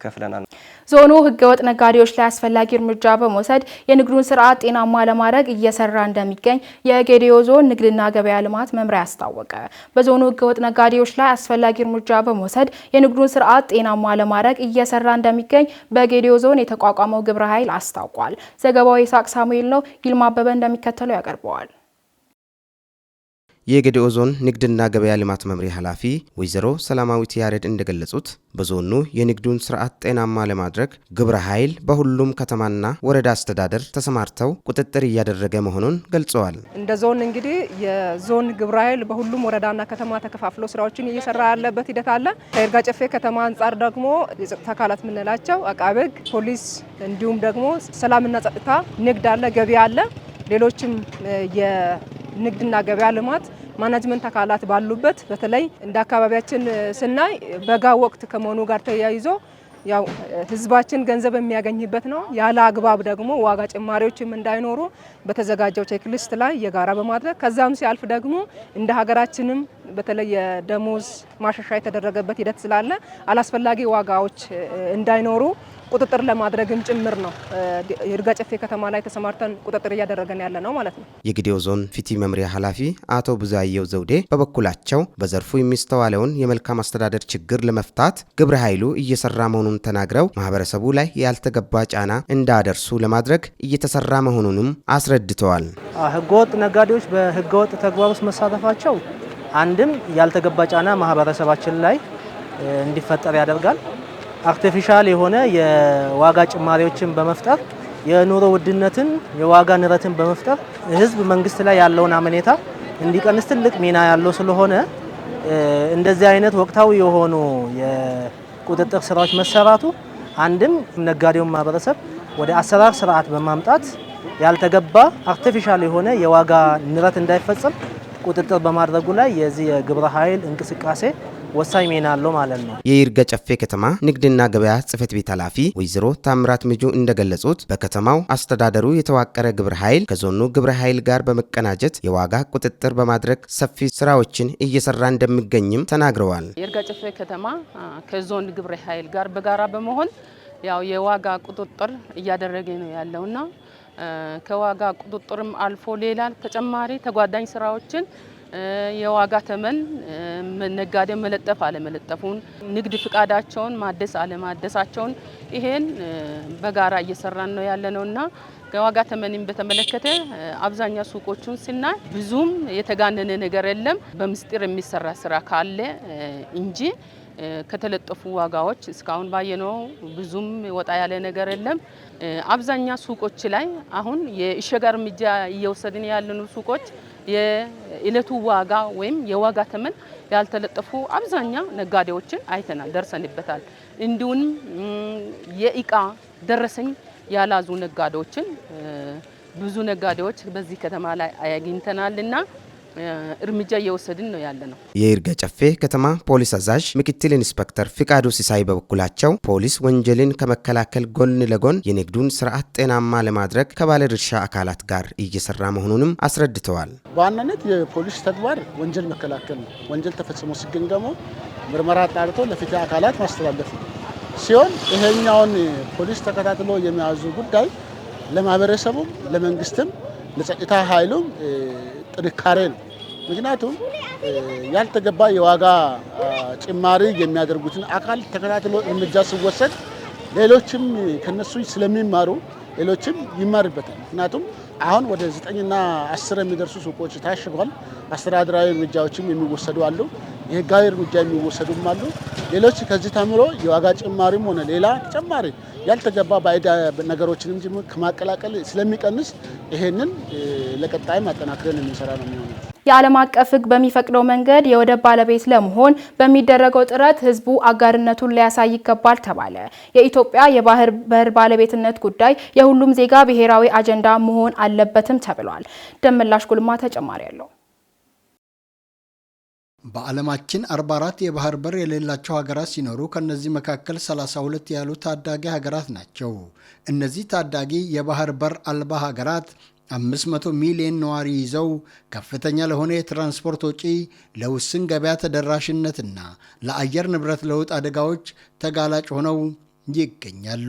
ከፍለናል። ዞኑ ህገወጥ ነጋዴዎች ላይ አስፈላጊ እርምጃ በመውሰድ የንግዱን ስርዓት ጤናማ ለማድረግ እየሰራ እንደሚገኝ የጌዴኦ ዞን ንግድና ገበያ ልማት መምሪያ አስታወቀ። በዞኑ ህገወጥ ነጋዴዎች ላይ አስፈላጊ እርምጃ በመውሰድ የንግዱን ስርዓት ጤናማ ለማድረግ እየሰራ እንደሚገኝ በጌዴኦ ዞን የተቋቋመው ግብረ ኃይል አስታውቋል። ዘገባው ይስሐቅ ሳሙኤል ነው። ይልማ አበበ እንደሚከተለው ያቀርበዋል። የጌዴኦ ዞን ንግድና ገበያ ልማት መምሪያ ኃላፊ ወይዘሮ ሰላማዊት ያሬድ እንደገለጹት በዞኑ የንግዱን ስርዓት ጤናማ ለማድረግ ግብረ ኃይል በሁሉም ከተማና ወረዳ አስተዳደር ተሰማርተው ቁጥጥር እያደረገ መሆኑን ገልጸዋል። እንደ ዞን እንግዲህ የዞን ግብረ ኃይል በሁሉም ወረዳና ከተማ ተከፋፍሎ ስራዎችን እየሰራ ያለበት ሂደት አለ። ከይርጋ ጨፌ ከተማ አንጻር ደግሞ የጸጥታ አካላት የምንላቸው አቃቤ ሕግ፣ ፖሊስ እንዲሁም ደግሞ ሰላምና ጸጥታ፣ ንግድ አለ፣ ገበያ አለ፣ ሌሎችም የንግድና ገበያ ልማት ማናጅመንት አካላት ባሉበት በተለይ እንደ አካባቢያችን ስናይ በጋ ወቅት ከመሆኑ ጋር ተያይዞ ያው ህዝባችን ገንዘብ የሚያገኝበት ነው። ያለ አግባብ ደግሞ ዋጋ ጭማሪዎችም እንዳይኖሩ በተዘጋጀው ቼክሊስት ላይ የጋራ በማድረግ ከዛም ሲያልፍ ደግሞ እንደ ሀገራችንም በተለይ የደሞዝ ማሻሻያ የተደረገበት ሂደት ስላለ አላስፈላጊ ዋጋዎች እንዳይኖሩ ቁጥጥር ለማድረግም ጭምር ነው ይርጋ ጨፌ ከተማ ላይ ተሰማርተን ቁጥጥር እያደረገን ያለ ነው ማለት ነው። የጌዴኦ ዞን ፍትህ መምሪያ ኃላፊ አቶ ብዙአየሁ ዘውዴ በበኩላቸው በዘርፉ የሚስተዋለውን የመልካም አስተዳደር ችግር ለመፍታት ግብረ ኃይሉ እየሰራ መሆኑን ተናግረው ማህበረሰቡ ላይ ያልተገባ ጫና እንዳደርሱ ለማድረግ እየተሰራ መሆኑንም አስረድተዋል። ህገወጥ ነጋዴዎች በህገወጥ ተግባር ውስጥ መሳተፋቸው አንድም ያልተገባ ጫና ማህበረሰባችን ላይ እንዲፈጠር ያደርጋል። አርቲፊሻል የሆነ የዋጋ ጭማሪዎችን በመፍጠር የኑሮ ውድነትን የዋጋ ንረትን በመፍጠር ህዝብ መንግስት ላይ ያለውን አመኔታ እንዲቀንስ ትልቅ ሚና ያለው ስለሆነ እንደዚህ አይነት ወቅታዊ የሆኑ የቁጥጥር ስራዎች መሰራቱ አንድም ነጋዴውን ማህበረሰብ ወደ አሰራር ስርዓት በማምጣት ያልተገባ አርቲፊሻል የሆነ የዋጋ ንረት እንዳይፈጸም ቁጥጥር በማድረጉ ላይ የዚህ የግብረ ኃይል እንቅስቃሴ ወሳኝ ሚና አለው ማለት ነው። የይርጋ ጨፌ ከተማ ንግድና ገበያ ጽሕፈት ቤት ኃላፊ ወይዘሮ ታምራት ምጁ እንደገለጹት በከተማው አስተዳደሩ የተዋቀረ ግብረ ኃይል ከዞኑ ግብረ ኃይል ጋር በመቀናጀት የዋጋ ቁጥጥር በማድረግ ሰፊ ስራዎችን እየሰራ እንደሚገኝም ተናግረዋል። የይርጋ ጨፌ ከተማ ከዞን ግብረ ኃይል ጋር በጋራ በመሆን ያው የዋጋ ቁጥጥር እያደረገ ነው ያለውና ከዋጋ ቁጥጥርም አልፎ ሌላ ተጨማሪ ተጓዳኝ ስራዎችን የዋጋ ተመን ነጋዴ መለጠፍ አለመለጠፉን ንግድ ፍቃዳቸውን ማደስ አለማደሳቸውን ይሄን በጋራ እየሰራን ነው ያለነውና ከዋጋ ተመንም በተመለከተ አብዛኛው ሱቆቹን ስናይ ብዙም የተጋነነ ነገር የለም። በምስጢር የሚሰራ ስራ ካለ እንጂ ከተለጠፉ ዋጋዎች እስካሁን ባየነው ብዙም ወጣ ያለ ነገር የለም። አብዛኛው ሱቆች ላይ አሁን የእሸጋ እርምጃ እየወሰድን ያለኑ ሱቆች የእለቱ ዋጋ ወይም የዋጋ ተመን ያልተለጠፉ አብዛኛው ነጋዴዎችን አይተናል፣ ደርሰንበታል። እንዲሁም የእቃ ደረሰኝ ያላዙ ነጋዴዎችን ብዙ ነጋዴዎች በዚህ ከተማ ላይ አግኝተናልና እርምጃ እየወሰድን ነው ያለነው። የይርጋ ጨፌ ከተማ ፖሊስ አዛዥ ምክትል ኢንስፔክተር ፍቃዱ ሲሳይ በበኩላቸው ፖሊስ ወንጀልን ከመከላከል ጎን ለጎን የንግዱን ስርዓት ጤናማ ለማድረግ ከባለድርሻ አካላት ጋር እየሰራ መሆኑንም አስረድተዋል። በዋናነት የፖሊስ ተግባር ወንጀል መከላከል ነው። ወንጀል ተፈጽሞ ሲገኝ ደግሞ ምርመራ አጣርቶ ለፍትህ አካላት ማስተላለፍ ሲሆን ይሄኛውን ፖሊስ ተከታትሎ የሚያዙ ጉዳይ ለማህበረሰቡም ለመንግስትም ለጸጥታ ኃይሉም ጥንካሬ ነው። ምክንያቱም ያልተገባ የዋጋ ጭማሪ የሚያደርጉትን አካል ተከታትሎ እርምጃ ሲወሰድ ሌሎችም ከነሱ ስለሚማሩ ሌሎችም ይማርበታል። ምክንያቱም አሁን ወደ 9 እና 10 የሚደርሱ ሱቆች ታሽጓል። አስተዳደራዊ እርምጃዎችም የሚወሰዱ አሉ፣ የህጋዊ እርምጃ የሚወሰዱም አሉ። ሌሎች ከዚህ ተምሮ የዋጋ ጭማሪም ሆነ ሌላ ተጨማሪ ያልተገባ ባዕድ ነገሮችንም ጭምር ከማቀላቀል ስለሚቀንስ ይሄንን ለቀጣይ ማጠናከርን የሚሰራ ነው የሚሆነው። የዓለም አቀፍ ሕግ በሚፈቅደው መንገድ የወደብ ባለቤት ለመሆን በሚደረገው ጥረት ህዝቡ አጋርነቱን ሊያሳይ ይገባል ተባለ። የኢትዮጵያ የባህር በር ባለቤትነት ጉዳይ የሁሉም ዜጋ ብሔራዊ አጀንዳ መሆን አለበትም ተብሏል። ደመላሽ ጉልማ ተጨማሪ ያለው። በዓለማችን 44 የባህር በር የሌላቸው ሀገራት ሲኖሩ ከነዚህ መካከል 32 ያሉ ታዳጊ ሀገራት ናቸው። እነዚህ ታዳጊ የባህር በር አልባ ሀገራት 500 ሚሊዮን ነዋሪ ይዘው ከፍተኛ ለሆነ የትራንስፖርት ወጪ፣ ለውስን ገበያ ተደራሽነትና ለአየር ንብረት ለውጥ አደጋዎች ተጋላጭ ሆነው ይገኛሉ።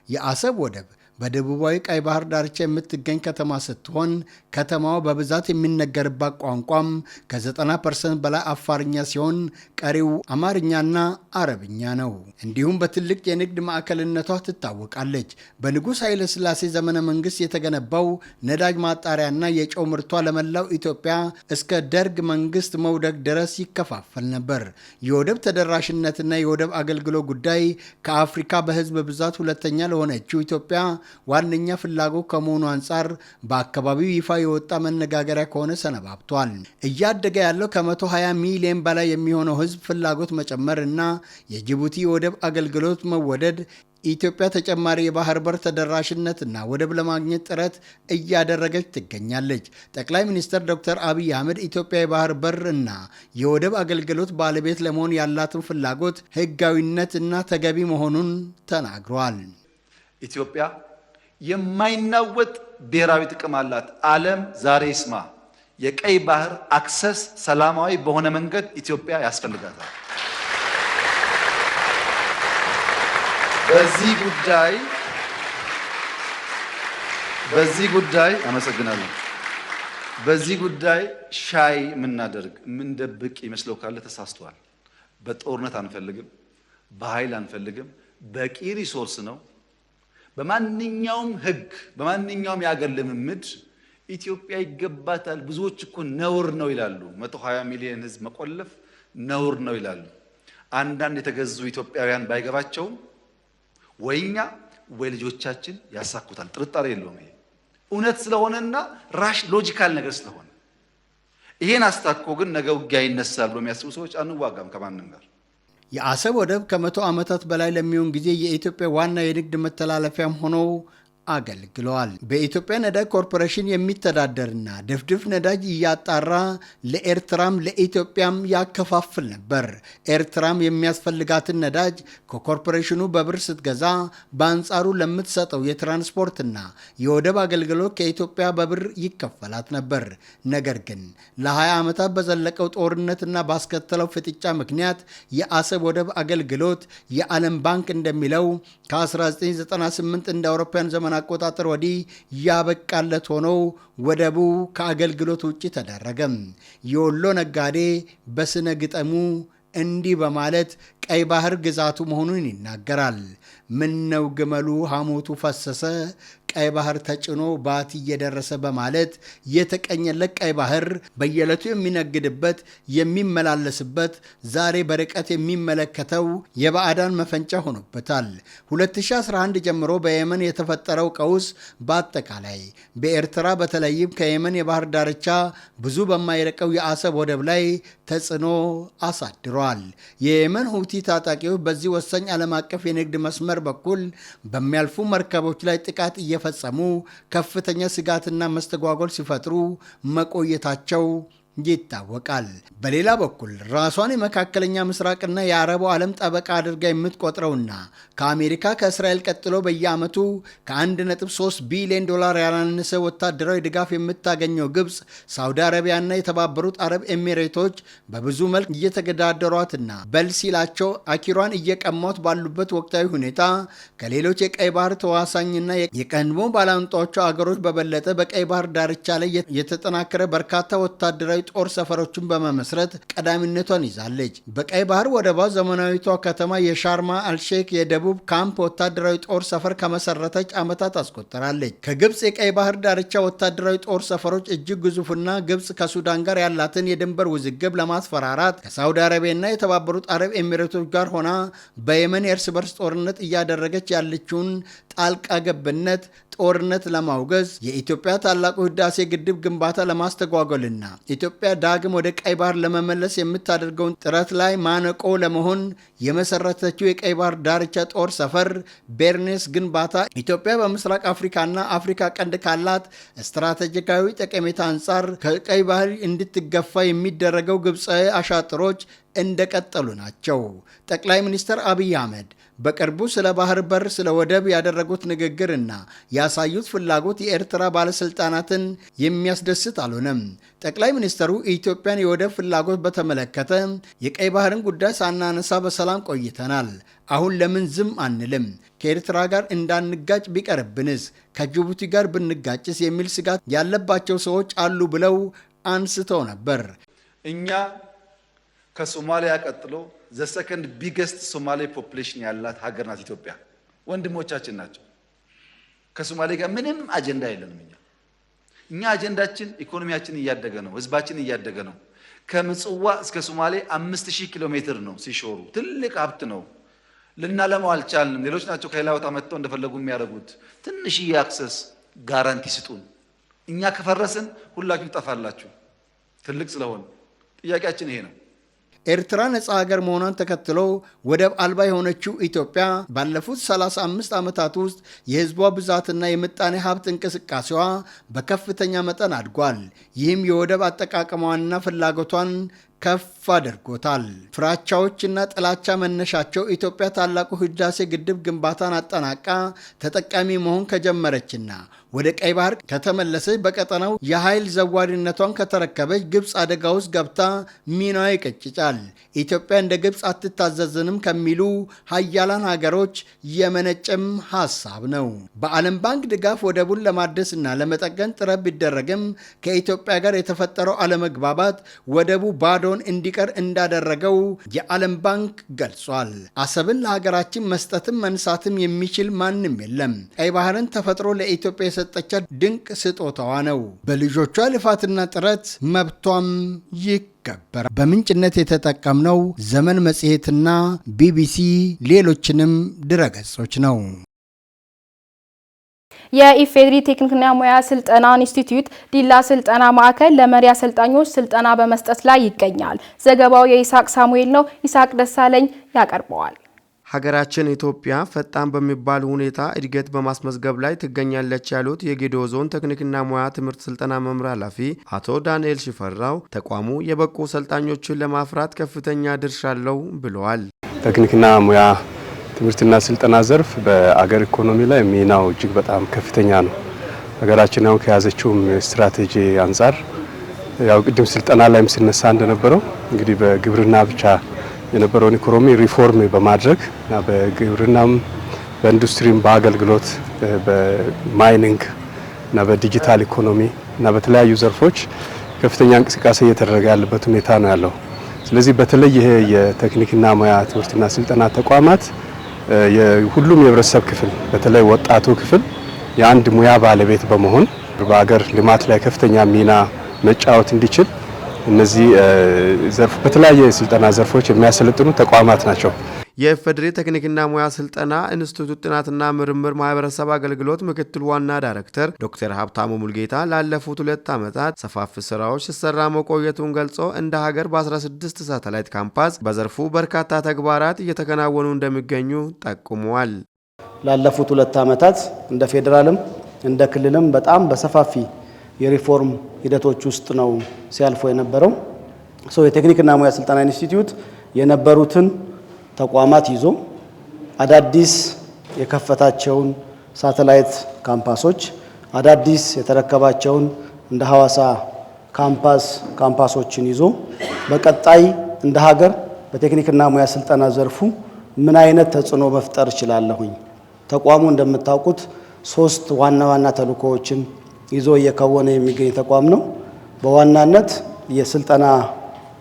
የአሰብ ወደብ በደቡባዊ ቀይ ባህር ዳርቻ የምትገኝ ከተማ ስትሆን ከተማዋ በብዛት የሚነገርባት ቋንቋም ከ90% በላይ አፋርኛ ሲሆን ቀሪው አማርኛና አረብኛ ነው። እንዲሁም በትልቅ የንግድ ማዕከልነቷ ትታወቃለች። በንጉሥ ኃይለ ሥላሴ ዘመነ መንግስት የተገነባው ነዳጅ ማጣሪያና የጨው ምርቷ ለመላው ኢትዮጵያ እስከ ደርግ መንግስት መውደቅ ድረስ ይከፋፈል ነበር። የወደብ ተደራሽነትና የወደብ አገልግሎት ጉዳይ ከአፍሪካ በህዝብ ብዛት ሁለተኛ ለሆነችው ኢትዮጵያ ዋነኛ ፍላጎት ከመሆኑ አንጻር በአካባቢው ይፋ የወጣ መነጋገሪያ ከሆነ ሰነባብቷል። እያደገ ያለው ከ120 ሚሊዮን በላይ የሚሆነው ህዝብ ፍላጎት መጨመር እና የጅቡቲ የወደብ አገልግሎት መወደድ ኢትዮጵያ ተጨማሪ የባህር በር ተደራሽነትና ወደብ ለማግኘት ጥረት እያደረገች ትገኛለች። ጠቅላይ ሚኒስትር ዶክተር አብይ አህመድ ኢትዮጵያ የባህር በር እና የወደብ አገልግሎት ባለቤት ለመሆን ያላትን ፍላጎት ህጋዊነት እና ተገቢ መሆኑን ተናግረዋል። ኢትዮጵያ የማይናወጥ ብሔራዊ ጥቅም አላት። ዓለም ዛሬ ይስማ። የቀይ ባህር አክሰስ ሰላማዊ በሆነ መንገድ ኢትዮጵያ ያስፈልጋታል። በዚህ ጉዳይ አመሰግናለሁ። በዚህ ጉዳይ ሻይ የምናደርግ የምንደብቅ ይመስለው ካለ ተሳስቷል። በጦርነት አንፈልግም፣ በኃይል አንፈልግም። በቂ ሪሶርስ ነው። በማንኛውም ህግ በማንኛውም የአገር ልምምድ ኢትዮጵያ ይገባታል። ብዙዎች እኮ ነውር ነው ይላሉ። 120 ሚሊዮን ህዝብ መቆለፍ ነውር ነው ይላሉ። አንዳንድ የተገዙ ኢትዮጵያውያን ባይገባቸውም ወይኛ ወይ ልጆቻችን ያሳኩታል። ጥርጣሬ የለውም። ይሄ እውነት ስለሆነና ሎጂካል ነገር ስለሆነ ይሄን አስታኮ ግን ነገ ውጊያ ይነሳል ብሎ የሚያስቡ ሰዎች አንዋጋም ከማንም ጋር። የአሰብ ወደብ ከ100 ዓመታት በላይ ለሚሆን ጊዜ የኢትዮጵያ ዋና የንግድ መተላለፊያም ሆኖ አገልግለዋል። በኢትዮጵያ ነዳጅ ኮርፖሬሽን የሚተዳደርና ድፍድፍ ነዳጅ እያጣራ ለኤርትራም ለኢትዮጵያም ያከፋፍል ነበር። ኤርትራም የሚያስፈልጋትን ነዳጅ ከኮርፖሬሽኑ በብር ስትገዛ፣ በአንጻሩ ለምትሰጠው የትራንስፖርትና የወደብ አገልግሎት ከኢትዮጵያ በብር ይከፈላት ነበር። ነገር ግን ለ20 ዓመታት በዘለቀው ጦርነትና ባስከተለው ፍጥጫ ምክንያት የአሰብ ወደብ አገልግሎት የዓለም ባንክ እንደሚለው ከ1998 እንደ አውሮፓውያን ዘመን አቆጣጠር ወዲህ ያበቃለት ሆኖ ወደቡ ከአገልግሎት ውጪ ተደረገ። የወሎ ነጋዴ በስነ ግጠሙ እንዲህ በማለት ቀይ ባህር ግዛቱ መሆኑን ይናገራል። ምን ነው ግመሉ ሐሞቱ ፈሰሰ፣ ቀይ ባህር ተጭኖ ባቲ እየደረሰ በማለት የተቀኘለት ቀይ ባህር በየዕለቱ የሚነግድበት የሚመላለስበት፣ ዛሬ በርቀት የሚመለከተው የባዕዳን መፈንጫ ሆኖበታል። 2011 ጀምሮ በየመን የተፈጠረው ቀውስ በአጠቃላይ በኤርትራ በተለይም ከየመን የባህር ዳርቻ ብዙ በማይርቀው የአሰብ ወደብ ላይ ተጽዕኖ አሳድሯል። የየመን ሁቲ ታጣቂዎች በዚህ ወሳኝ ዓለም አቀፍ የንግድ መስመር በኩል በሚያልፉ መርከቦች ላይ ጥቃት እየፈጸሙ ከፍተኛ ስጋትና መስተጓጎል ሲፈጥሩ መቆየታቸው ይታወቃል። በሌላ በኩል ራሷን የመካከለኛ ምስራቅና የአረቡ ዓለም ጠበቃ አድርጋ የምትቆጥረውና ከአሜሪካ ከእስራኤል ቀጥሎ በየዓመቱ ከ1.3 ቢሊዮን ዶላር ያላነሰ ወታደራዊ ድጋፍ የምታገኘው ግብፅ፣ ሳውዲ አረቢያና የተባበሩት አረብ ኤሚሬቶች በብዙ መልክ እየተገዳደሯትና በል ሲላቸው አኪሯን እየቀሟት ባሉበት ወቅታዊ ሁኔታ ከሌሎች የቀይ ባህር ተዋሳኝና የቀድሞ ባላንጣዎቹ አገሮች በበለጠ በቀይ ባህር ዳርቻ ላይ የተጠናከረ በርካታ ወታደራዊ ጦር ሰፈሮችን በመመስረት ቀዳሚነቷን ይዛለች። በቀይ ባህር ወደቧ ዘመናዊቷ ከተማ የሻርማ አልሼክ የደቡብ ካምፕ ወታደራዊ ጦር ሰፈር ከመሰረተች ዓመታት አስቆጠራለች። ከግብፅ የቀይ ባህር ዳርቻ ወታደራዊ ጦር ሰፈሮች እጅግ ግዙፍና ግብፅ ከሱዳን ጋር ያላትን የድንበር ውዝግብ ለማስፈራራት ከሳውዲ አረቢያና የተባበሩት አረብ ኤሚሬቶች ጋር ሆና በየመን የእርስ በርስ ጦርነት እያደረገች ያለችውን ጣልቃ ገብነት ጦርነት ለማውገዝ የኢትዮጵያ ታላቁ ህዳሴ ግድብ ግንባታ ለማስተጓጎልና ኢትዮጵያ ዳግም ወደ ቀይ ባህር ለመመለስ የምታደርገውን ጥረት ላይ ማነቆ ለመሆን የመሰረተችው የቀይ ባህር ዳርቻ ጦር ሰፈር ቤርኔስ ግንባታ ኢትዮጵያ በምስራቅ አፍሪካና አፍሪካ ቀንድ ካላት ስትራቴጂካዊ ጠቀሜታ አንጻር ከቀይ ባህር እንድትገፋ የሚደረገው ግብፃዊ አሻጥሮች እንደቀጠሉ ናቸው። ጠቅላይ ሚኒስትር አብይ አህመድ በቅርቡ ስለ ባህር በር ስለ ወደብ ያደረጉት ንግግርና ያሳዩት ፍላጎት የኤርትራ ባለስልጣናትን የሚያስደስት አልሆነም። ጠቅላይ ሚኒስትሩ የኢትዮጵያን የወደብ ፍላጎት በተመለከተ የቀይ ባህርን ጉዳይ ሳናነሳ በሰላም ቆይተናል። አሁን ለምን ዝም አንልም? ከኤርትራ ጋር እንዳንጋጭ ቢቀርብንስ? ከጅቡቲ ጋር ብንጋጭስ? የሚል ስጋት ያለባቸው ሰዎች አሉ ብለው አንስተው ነበር። እኛ ከሶማሊያ ቀጥሎ ዘሰከንድ ቢገስት ሶማሌ ፖፕሌሽን ያላት ሀገር ናት ኢትዮጵያ። ወንድሞቻችን ናቸው። ከሶማሌ ጋር ምንም አጀንዳ የለንም። እኛ አጀንዳችን ኢኮኖሚያችን እያደገ ነው፣ ህዝባችን እያደገ ነው። ከምጽዋ እስከ ሶማሌ 5000 ኪሎ ሜትር ነው ሲሾሩ፣ ትልቅ ሀብት ነው። ልናለማው አልቻልንም። ሌሎች ናቸው ከሌላ ቦታ መጥተው እንደፈለጉ የሚያደርጉት። ትንሽዬ አክሰስ ጋራንቲ ስጡን። እኛ ከፈረስን ሁላችሁ ትጠፋላችሁ። ትልቅ ስለሆነ ጥያቄያችን ይሄ ነው። ኤርትራ ነፃ ሀገር መሆኗን ተከትሎ ወደብ አልባ የሆነችው ኢትዮጵያ ባለፉት 35 ዓመታት ውስጥ የህዝቧ ብዛትና የምጣኔ ሀብት እንቅስቃሴዋ በከፍተኛ መጠን አድጓል። ይህም የወደብ አጠቃቀሟንና ፍላጎቷን ከፍ አድርጎታል። ፍራቻዎችና ጥላቻ መነሻቸው ኢትዮጵያ ታላቁ ህዳሴ ግድብ ግንባታን አጠናቃ ተጠቃሚ መሆን ከጀመረችና ወደ ቀይ ባህር ከተመለሰች በቀጠናው የኃይል ዘዋሪነቷን ከተረከበች ግብፅ አደጋ ውስጥ ገብታ ሚናዋ ይቀጭጫል። ኢትዮጵያ እንደ ግብፅ አትታዘዝንም ከሚሉ ሀያላን ሀገሮች የመነጨም ሀሳብ ነው። በዓለም ባንክ ድጋፍ ወደቡን ለማደስና ለመጠገን ጥረት ቢደረግም ከኢትዮጵያ ጋር የተፈጠረው አለመግባባት ወደቡ ባዶን እንዲቀር እንዳደረገው የዓለም ባንክ ገልጿል። አሰብን ለሀገራችን መስጠትም መንሳትም የሚችል ማንም የለም። ቀይ ባህርን ተፈጥሮ ለኢትዮጵያ የሰጠቻት ድንቅ ስጦታዋ ነው። በልጆቿ ልፋትና ጥረት መብቷም ይከበራል። በምንጭነት የተጠቀምነው ዘመን መጽሔትና ቢቢሲ ሌሎችንም ድረገጾች ነው። የኢፌዴሪ ቴክኒክና ሙያ ስልጠና ኢንስቲትዩት ዲላ ስልጠና ማዕከል ለመሪ አሰልጣኞች ስልጠና በመስጠት ላይ ይገኛል። ዘገባው የኢሳቅ ሳሙኤል ነው። ኢሳቅ ደሳለኝ ያቀርበዋል። ሀገራችን ኢትዮጵያ ፈጣን በሚባል ሁኔታ እድገት በማስመዝገብ ላይ ትገኛለች ያሉት የጌዴኦ ዞን ቴክኒክና ሙያ ትምህርት ስልጠና መምሪያ ኃላፊ አቶ ዳንኤል ሽፈራው ተቋሙ የበቁ ሰልጣኞችን ለማፍራት ከፍተኛ ድርሻ አለው ብለዋል። ቴክኒክና ሙያ ትምህርትና ስልጠና ዘርፍ በአገር ኢኮኖሚ ላይ ሚናው እጅግ በጣም ከፍተኛ ነው። ሀገራችን አሁን ከያዘችውም ስትራቴጂ አንጻር ያው ቅድም ስልጠና ላይም ሲነሳ እንደነበረው እንግዲህ በግብርና ብቻ የነበረውን ኢኮኖሚ ሪፎርም በማድረግ እና በግብርናም በኢንዱስትሪም በአገልግሎት በማይኒንግ እና በዲጂታል ኢኮኖሚ እና በተለያዩ ዘርፎች ከፍተኛ እንቅስቃሴ እየተደረገ ያለበት ሁኔታ ነው ያለው። ስለዚህ በተለይ ይሄ የቴክኒክና ሙያ ትምህርትና ስልጠና ተቋማት የሁሉም የህብረተሰብ ክፍል በተለይ ወጣቱ ክፍል የአንድ ሙያ ባለቤት በመሆን በአገር ልማት ላይ ከፍተኛ ሚና መጫወት እንዲችል እነዚህ ዘርፍ በተለያየ ስልጠና ዘርፎች የሚያሰለጥኑ ተቋማት ናቸው። የኢፌዴሪ ቴክኒክና ሙያ ስልጠና ኢንስቲትዩት ጥናትና ምርምር ማህበረሰብ አገልግሎት ምክትል ዋና ዳይሬክተር ዶክተር ሀብታሙ ሙልጌታ ላለፉት 2 ዓመታት ሰፋፊ ስራዎች ሲሰራ መቆየቱን ገልጾ እንደ ሀገር በ16 ሳተላይት ካምፓስ በዘርፉ በርካታ ተግባራት እየተከናወኑ እንደሚገኙ ጠቁመዋል። ላለፉት 2 ዓመታት እንደ ፌዴራልም እንደ ክልልም በጣም በሰፋፊ የሪፎርም ሂደቶች ውስጥ ነው ሲያልፎ የነበረው። የቴክኒክና ሙያ ስልጠና ኢንስቲትዩት የነበሩትን ተቋማት ይዞ አዳዲስ የከፈታቸውን ሳተላይት ካምፓሶች አዳዲስ የተረከባቸውን እንደ ሐዋሳ ካምፓሶችን ይዞ በቀጣይ እንደ ሀገር በቴክኒክና ሙያ ስልጠና ዘርፉ ምን አይነት ተጽዕኖ መፍጠር ይችላለሁኝ። ተቋሙ እንደምታውቁት 3 ዋና ዋና ተልእኮዎችን ይዞ እየከወነ የሚገኝ ተቋም ነው። በዋናነት የስልጠና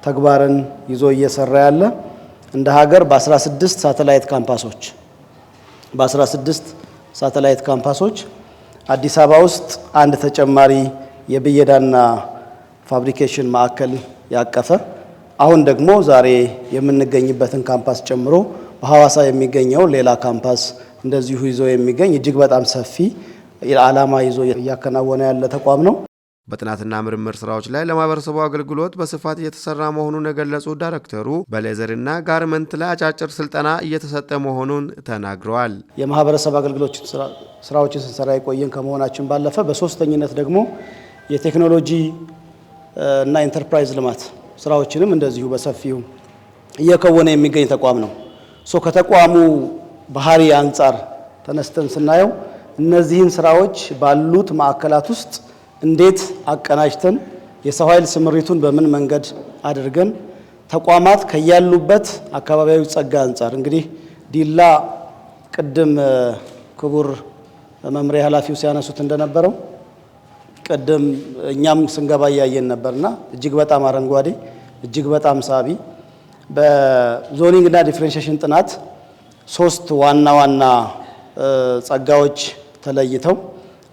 ተግባርን ይዞ እየሰራ ያለ እንደ ሀገር በ16 ሳተላይት ካምፓሶች አዲስ አበባ ውስጥ አንድ ተጨማሪ የብየዳና ፋብሪኬሽን ማዕከል ያቀፈ አሁን ደግሞ ዛሬ የምንገኝበትን ካምፓስ ጨምሮ በሐዋሳ የሚገኘው ሌላ ካምፓስ እንደዚሁ ይዞ የሚገኝ እጅግ በጣም ሰፊ ዓላማ ይዞ እያከናወነ ያለ ተቋም ነው። በጥናትና ምርምር ስራዎች ላይ ለማህበረሰቡ አገልግሎት በስፋት እየተሰራ መሆኑን የገለጹት ዳይሬክተሩ በሌዘርና ጋርመንት ላይ አጫጭር ስልጠና እየተሰጠ መሆኑን ተናግረዋል። የማህበረሰብ አገልግሎት ስራዎችን ስንሰራ የቆየን ከመሆናችን ባለፈ በሶስተኝነት ደግሞ የቴክኖሎጂ እና ኢንተርፕራይዝ ልማት ስራዎችንም እንደዚሁ በሰፊው እየከወነ የሚገኝ ተቋም ነው። ከተቋሙ ባህሪ አንጻር ተነስተን ስናየው እነዚህን ስራዎች ባሉት ማዕከላት ውስጥ እንዴት አቀናጅተን የሰው ኃይል ስምሪቱን በምን መንገድ አድርገን ተቋማት ከያሉበት አካባቢያዊ ጸጋ አንጻር እንግዲህ ዲላ ቅድም ክቡር መምሪያ ኃላፊው ሲያነሱት እንደነበረው ቅድም እኛም ስንገባ ያየን ነበርና እጅግ በጣም አረንጓዴ እጅግ በጣም ሳቢ በዞኒንግና ዲፈረንሺዬሽን ጥናት 3 ዋና ዋና ጸጋዎች ተለይተው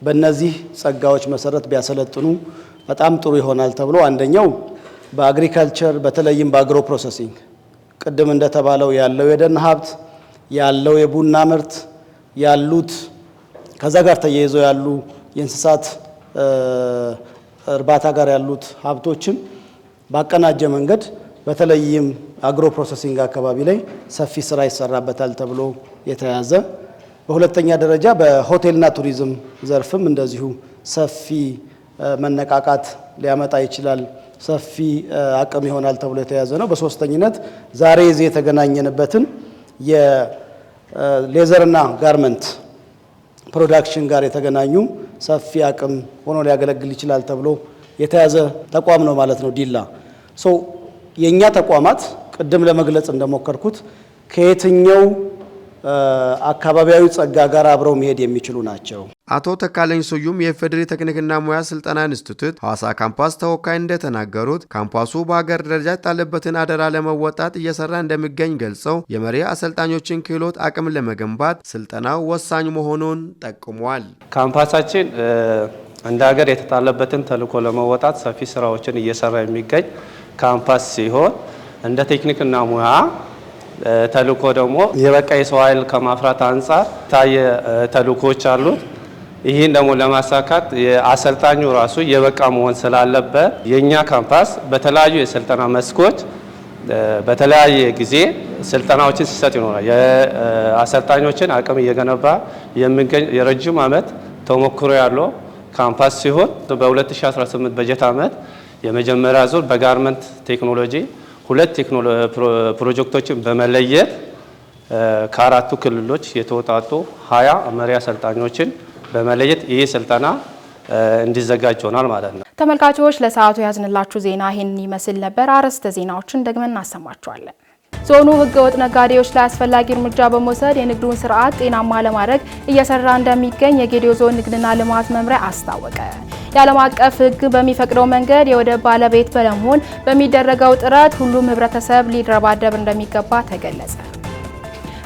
በእነዚህ ጸጋዎች መሰረት ቢያሰለጥኑ በጣም ጥሩ ይሆናል ተብሎ አንደኛው በአግሪካልቸር በተለይም በአግሮ ፕሮሰሲንግ ቅድም እንደተባለው ያለው የደን ሀብት ያለው የቡና ምርት ያሉት ከዛ ጋር ተያይዘው ያሉ የእንስሳት እርባታ ጋር ያሉት ሀብቶችን ባቀናጀ መንገድ በተለይም አግሮ ፕሮሰሲንግ አካባቢ ላይ ሰፊ ስራ ይሰራበታል ተብሎ የተያዘ በሁለተኛ ደረጃ በሆቴልና ቱሪዝም ዘርፍም እንደዚሁ ሰፊ መነቃቃት ሊያመጣ ይችላል፣ ሰፊ አቅም ይሆናል ተብሎ የተያዘ ነው። በሶስተኝነት ዛሬ እዚህ የተገናኘንበትን የሌዘርና ጋርመንት ፕሮዳክሽን ጋር የተገናኙ ሰፊ አቅም ሆኖ ሊያገለግል ይችላል ተብሎ የተያዘ ተቋም ነው ማለት ነው ዲላ። የኛ ተቋማት ቅድም ለመግለጽ እንደሞከርኩት ከየትኛው አካባቢያዊ ጸጋ ጋር አብረው መሄድ የሚችሉ ናቸው። አቶ ተካለኝ ስዩም የኢፌዴሪ ቴክኒክና ሙያ ስልጠና ኢንስቲትዩት ሐዋሳ ካምፓስ ተወካይ እንደተናገሩት ካምፓሱ በሀገር ደረጃ የጣለበትን አደራ ለመወጣት እየሰራ እንደሚገኝ ገልጸው የመሪ አሰልጣኞችን ክህሎት አቅም ለመገንባት ስልጠናው ወሳኝ መሆኑን ጠቁመዋል። ካምፓሳችን እንደ ሀገር የተጣለበትን ተልዕኮ ለመወጣት ሰፊ ስራዎችን እየሰራ የሚገኝ ካምፓስ ሲሆን እንደ ቴክኒክና ሙያ ተልዕኮ ደግሞ የበቃ የሰው ኃይል ከማፍራት አንጻር ታየ ተልዕኮች አሉት። ይህን ደግሞ ለማሳካት የአሰልጣኙ ራሱ የበቃ መሆን ስላለበት የኛ ካምፓስ በተለያዩ የስልጠና መስኮች በተለያየ ጊዜ ስልጠናዎችን ሲሰጥ ይኖራል። የአሰልጣኞችን አቅም እየገነባ የሚገኝ የረጅም ዓመት ተሞክሮ ያለው ካምፓስ ሲሆን በ2018 በጀት ዓመት የመጀመሪያ ዙር በጋርመንት ቴክኖሎጂ 2 ፕሮጀክቶችን በመለየት ከአራቱ ክልሎች የተወጣጡ 20 መሪ አሰልጣኞችን በመለየት ይህ ስልጠና እንዲዘጋጅ ሆናል ማለት ነው። ተመልካቾች ለሰዓቱ ያዝንላችሁ ዜና ይህንን ይመስል ነበር። አርዕስተ ዜናዎችን ደግመን እናሰማችኋለን። ዞኑ ህገወጥ ነጋዴዎች ላይ አስፈላጊ እርምጃ በመውሰድ የንግዱን ስርዓት ጤናማ ለማድረግ እየሰራ እንደሚገኝ የጌዴኦ ዞን ንግድና ልማት መምሪያ አስታወቀ። የዓለም አቀፍ ህግ በሚፈቅደው መንገድ የወደብ ባለቤት ለመሆን በሚደረገው ጥረት ሁሉም ህብረተሰብ ሊረባረብ እንደሚገባ ተገለጸ።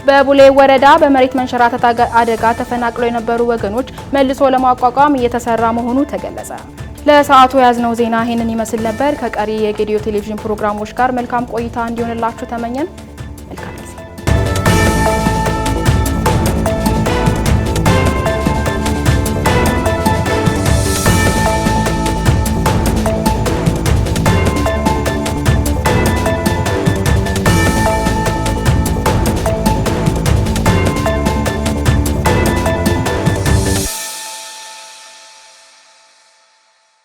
በቡሌ ወረዳ በመሬት መንሸራተት አደጋ ተፈናቅለው የነበሩ ወገኖች መልሶ ለማቋቋም እየተሰራ መሆኑ ተገለጸ። ለሰዓቱ ያዝነው ዜና ይህንን ይመስል ነበር። ከቀሪ የጌዴኦ ቴሌቪዥን ፕሮግራሞች ጋር መልካም ቆይታ እንዲሆንላችሁ ተመኘን።